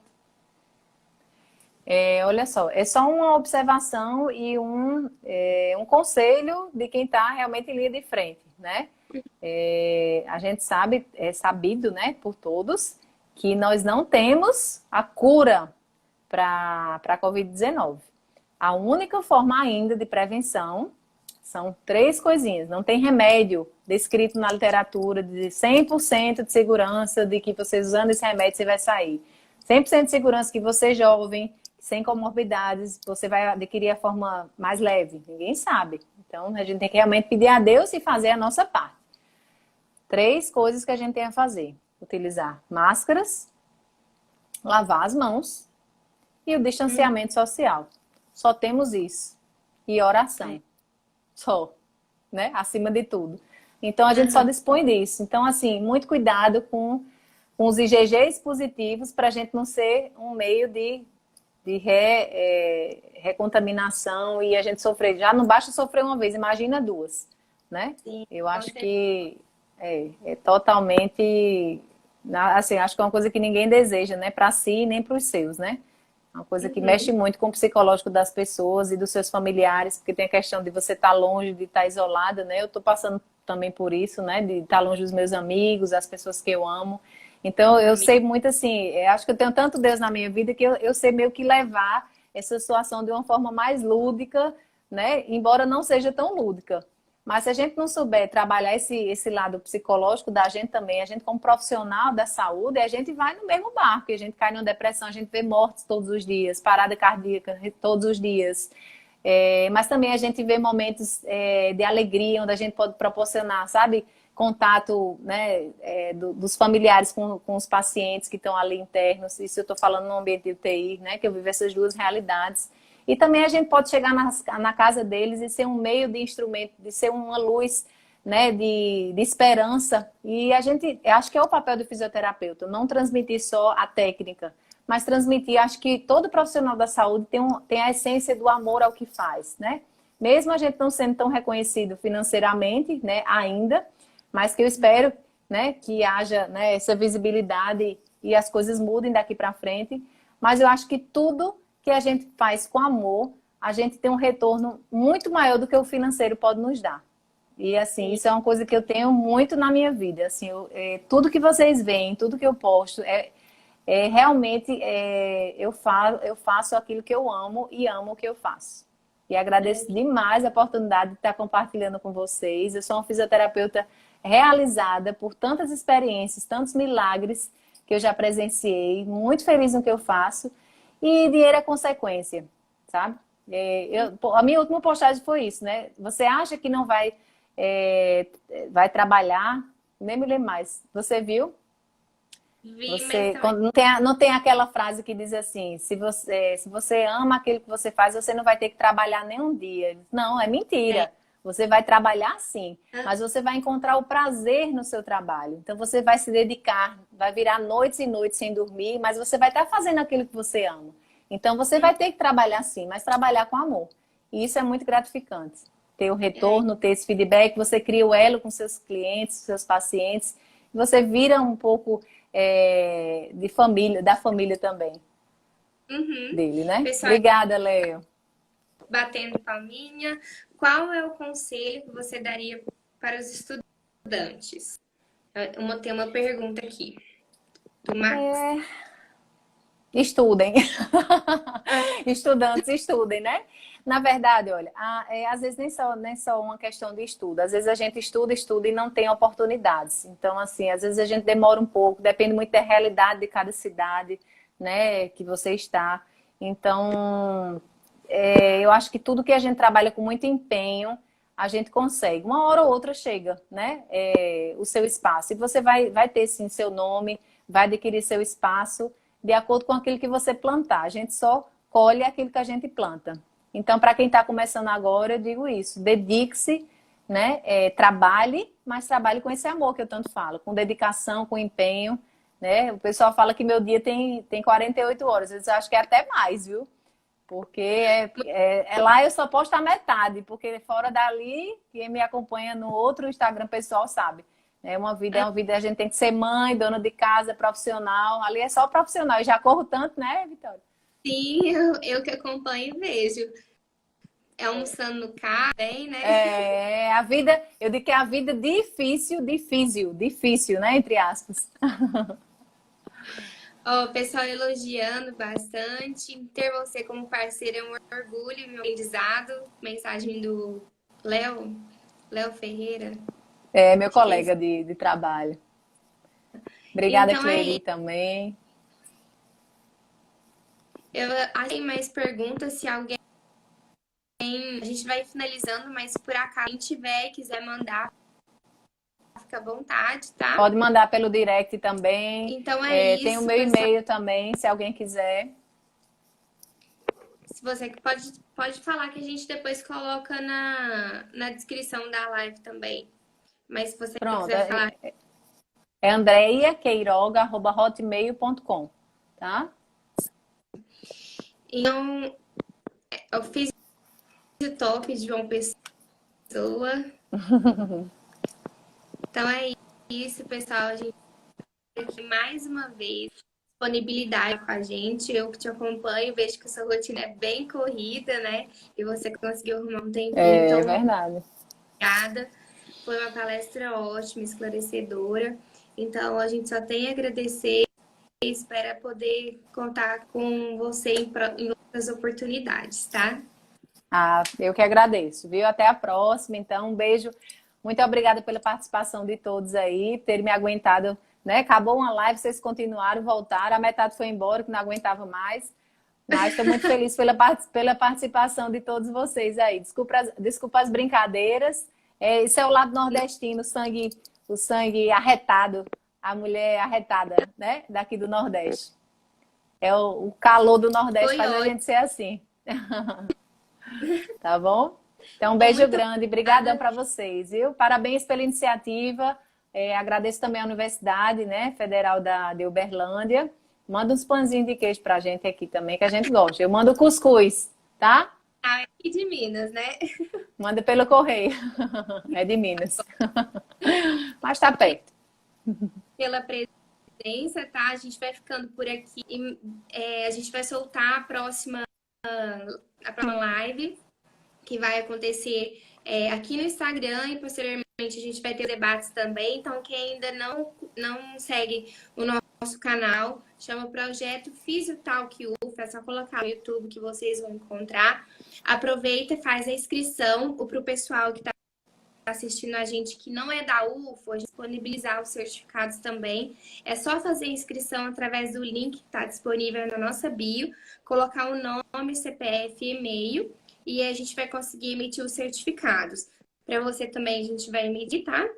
Olha só, é só uma observação e um conselho de quem está realmente em linha de frente, né? A gente sabe, é sabido, né, por todos, que nós não temos a cura para a Covid-19. A única forma ainda de prevenção são 3 coisinhas. Não tem remédio descrito na literatura de 100% de segurança de que você usando esse remédio você vai sair. 100% de segurança que você é jovem, sem comorbidades, você vai adquirir a forma mais leve. Ninguém sabe. Então, a gente tem que realmente pedir a Deus e fazer a nossa parte. 3 coisas que a gente tem a fazer. Utilizar máscaras, lavar as mãos e o distanciamento social. Só temos isso. E oração. Só. Né? Acima de tudo. Então, a gente só dispõe disso. Então, assim, muito cuidado com os IgGs positivos para a gente não ser um meio de recontaminação e a gente sofrer. Já não basta sofrer uma vez, imagina 2. Né? Sim, Eu acho que é totalmente... Assim, acho que é uma coisa que ninguém deseja, né? Para si nem para os seus, né? Uma coisa que mexe muito com o psicológico das pessoas e dos seus familiares, porque tem a questão de você estar longe, de estar isolada, né? Eu estou passando também por isso, né? De estar longe dos meus amigos, das pessoas que eu amo. Então, eu sei muito assim, acho que eu tenho tanto Deus na minha vida que eu sei meio que levar essa situação de uma forma mais lúdica, né? Embora não seja tão lúdica. Mas se a gente não souber trabalhar esse lado psicológico da gente também, a gente como profissional da saúde, a gente vai no mesmo barco, a gente cai numa depressão, a gente vê mortes todos os dias, parada cardíaca todos os dias. Mas também a gente vê momentos de alegria, onde a gente pode proporcionar, sabe, contato, né, dos familiares com os pacientes que estão ali internos. Isso eu estou falando no ambiente de UTI, né, que eu vivo essas 2 realidades. E também a gente pode chegar na casa deles e ser um meio de instrumento, de ser uma luz, né, de esperança. E acho que é o papel do fisioterapeuta, não transmitir só a técnica, mas transmitir, acho que todo profissional da saúde tem a essência do amor ao que faz, né? Mesmo a gente não sendo tão reconhecido financeiramente, né, ainda, mas que eu espero, né, que haja, né, essa visibilidade e as coisas mudem daqui para frente. Mas eu acho que tudo que a gente faz com amor, a gente tem um retorno muito maior do que o financeiro pode nos dar. E assim, isso é uma coisa que eu tenho muito na minha vida. Assim, tudo que vocês veem, tudo que eu posto, realmente eu faço aquilo que eu amo e amo o que eu faço. E agradeço demais a oportunidade de estar compartilhando com vocês. Eu sou uma fisioterapeuta realizada por tantas experiências, tantos milagres que eu já presenciei, muito feliz no que eu faço. E dinheiro é consequência, sabe? A minha última postagem foi isso, né? Você acha que não vai trabalhar? Nem me lembro mais. Você viu? Vi, Quando não tem aquela frase que diz assim, se você ama aquilo que você faz, você não vai ter que trabalhar nem um dia. Não, é mentira. Você vai trabalhar sim, mas você vai encontrar o prazer no seu trabalho. Então você vai se dedicar, vai virar noites e noites sem dormir, mas você vai estar fazendo aquilo que você ama. Então você vai ter que trabalhar sim, mas trabalhar com amor. E isso é muito gratificante. Ter o retorno, ter esse feedback, você cria o elo com seus clientes, seus pacientes, você vira um pouco de família, da família também. Dele, né? Pessoal, Obrigada, Leo. batendo palminha. Qual é o conselho que você daria para os estudantes? Tem uma pergunta aqui, do Max. Estudem. Estudantes, estudem, né? Na verdade, olha, às vezes nem só uma questão de estudo. Às vezes a gente estuda e não tem oportunidades. Então, assim, às vezes a gente demora um pouco, depende muito da realidade de cada cidade, né, que você está. Então, eu acho que tudo que a gente trabalha com muito empenho, a gente consegue. Uma hora ou outra chega, né, o seu espaço. E você vai ter, sim, seu nome, vai adquirir seu espaço de acordo com aquilo que você plantar. A gente só colhe aquilo que a gente planta. Então, para quem está começando agora, eu digo isso. Dedique-se, né? Trabalhe, mas trabalhe com esse amor que eu tanto falo. Com dedicação, com empenho, né? O pessoal fala que meu dia tem 48 horas. Eu acho que é até mais, viu? Porque lá eu só posto a metade. Porque fora dali, quem me acompanha no outro Instagram pessoal sabe. É uma vida, a gente tem que ser mãe, dona de casa, profissional. Ali é só profissional. Eu já corro tanto, né, Vitória? Sim, eu que acompanho e vejo. Almoçando no carro, bem, né? A vida, eu digo que é a vida difícil, né, entre aspas. Ó, o pessoal elogiando bastante. Ter você como parceiro é um orgulho, meu aprendizado. Mensagem do Léo Ferreira. É meu colega de trabalho. Obrigada, Então, Clery, também. Eu achei mais perguntas, se alguém... A gente vai finalizando, mas se por acaso quem tiver e quiser mandar, fica à vontade, tá? Pode mandar pelo direct também. Então é isso, tem o meu e-mail também, se alguém quiser. Se você pode falar que a gente depois coloca na descrição da live também. Mas se você quiser falar... É andreiaqueiroga@hotmail.com, tá? Então, eu fiz o top de João Pessoa. Então é isso, pessoal. A gente aqui mais uma vez disponibilidade com a gente. Eu que te acompanho, vejo que a sua rotina é bem corrida, né? E você conseguiu arrumar um tempinho. É verdade. Obrigada. Foi uma palestra ótima, esclarecedora. Então, a gente só tem a agradecer e espera poder contar com você em outras oportunidades, tá? Eu que agradeço, viu? Até a próxima. Então, um beijo. Muito obrigada pela participação de todos aí, por terem me aguentado, né? Acabou uma live, vocês continuaram, voltaram. A metade foi embora, que não aguentava mais. Mas estou muito feliz pela participação de todos vocês aí. Desculpa as brincadeiras. Esse é o lado nordestino, o sangue arretado, a mulher arretada, né? Daqui do Nordeste. É o calor do Nordeste faz a gente ser assim. Tá bom? Então, um beijo grande. Obrigadão para vocês, viu? Parabéns pela iniciativa. Agradeço também à Universidade, né, Federal de Uberlândia. Manda uns pãezinhos de queijo pra gente aqui também, que a gente gosta. Eu mando cuscuz, tá? Aqui de Minas, né? Manda pelo correio. É de Minas. Mas tá perto. Pela presença, tá? A gente vai ficando por aqui. A gente vai soltar a próxima live, que vai acontecer aqui no Instagram, e posteriormente a gente vai ter debates também. Então, quem ainda não segue o nosso canal, chama o Projeto Fisiotalk UF, é só colocar no YouTube que vocês vão encontrar. Aproveita e faz a inscrição para o pessoal que está assistindo a gente que não é da UFO, a gente disponibilizar os certificados também. É só fazer a inscrição através do link que está disponível na nossa bio, colocar o nome, CPF e e-mail, e a gente vai conseguir emitir os certificados. Para você também a gente vai emitir, tá?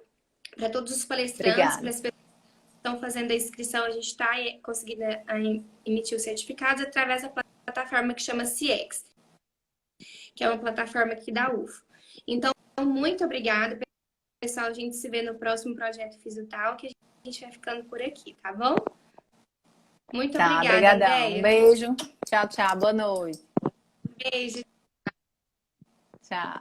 Para todos os palestrantes, para as pessoas que estão fazendo a inscrição, a gente está conseguindo emitir os certificados através da plataforma que chama CX, que é uma plataforma aqui da UFO. Então, muito obrigada, pessoal. A gente se vê no próximo Projeto Fisiotal, que a gente vai ficando por aqui, tá bom? Muito obrigada, obrigadão. Andréia. Um beijo. Tchau, tchau. Boa noite. Beijo. Tchau.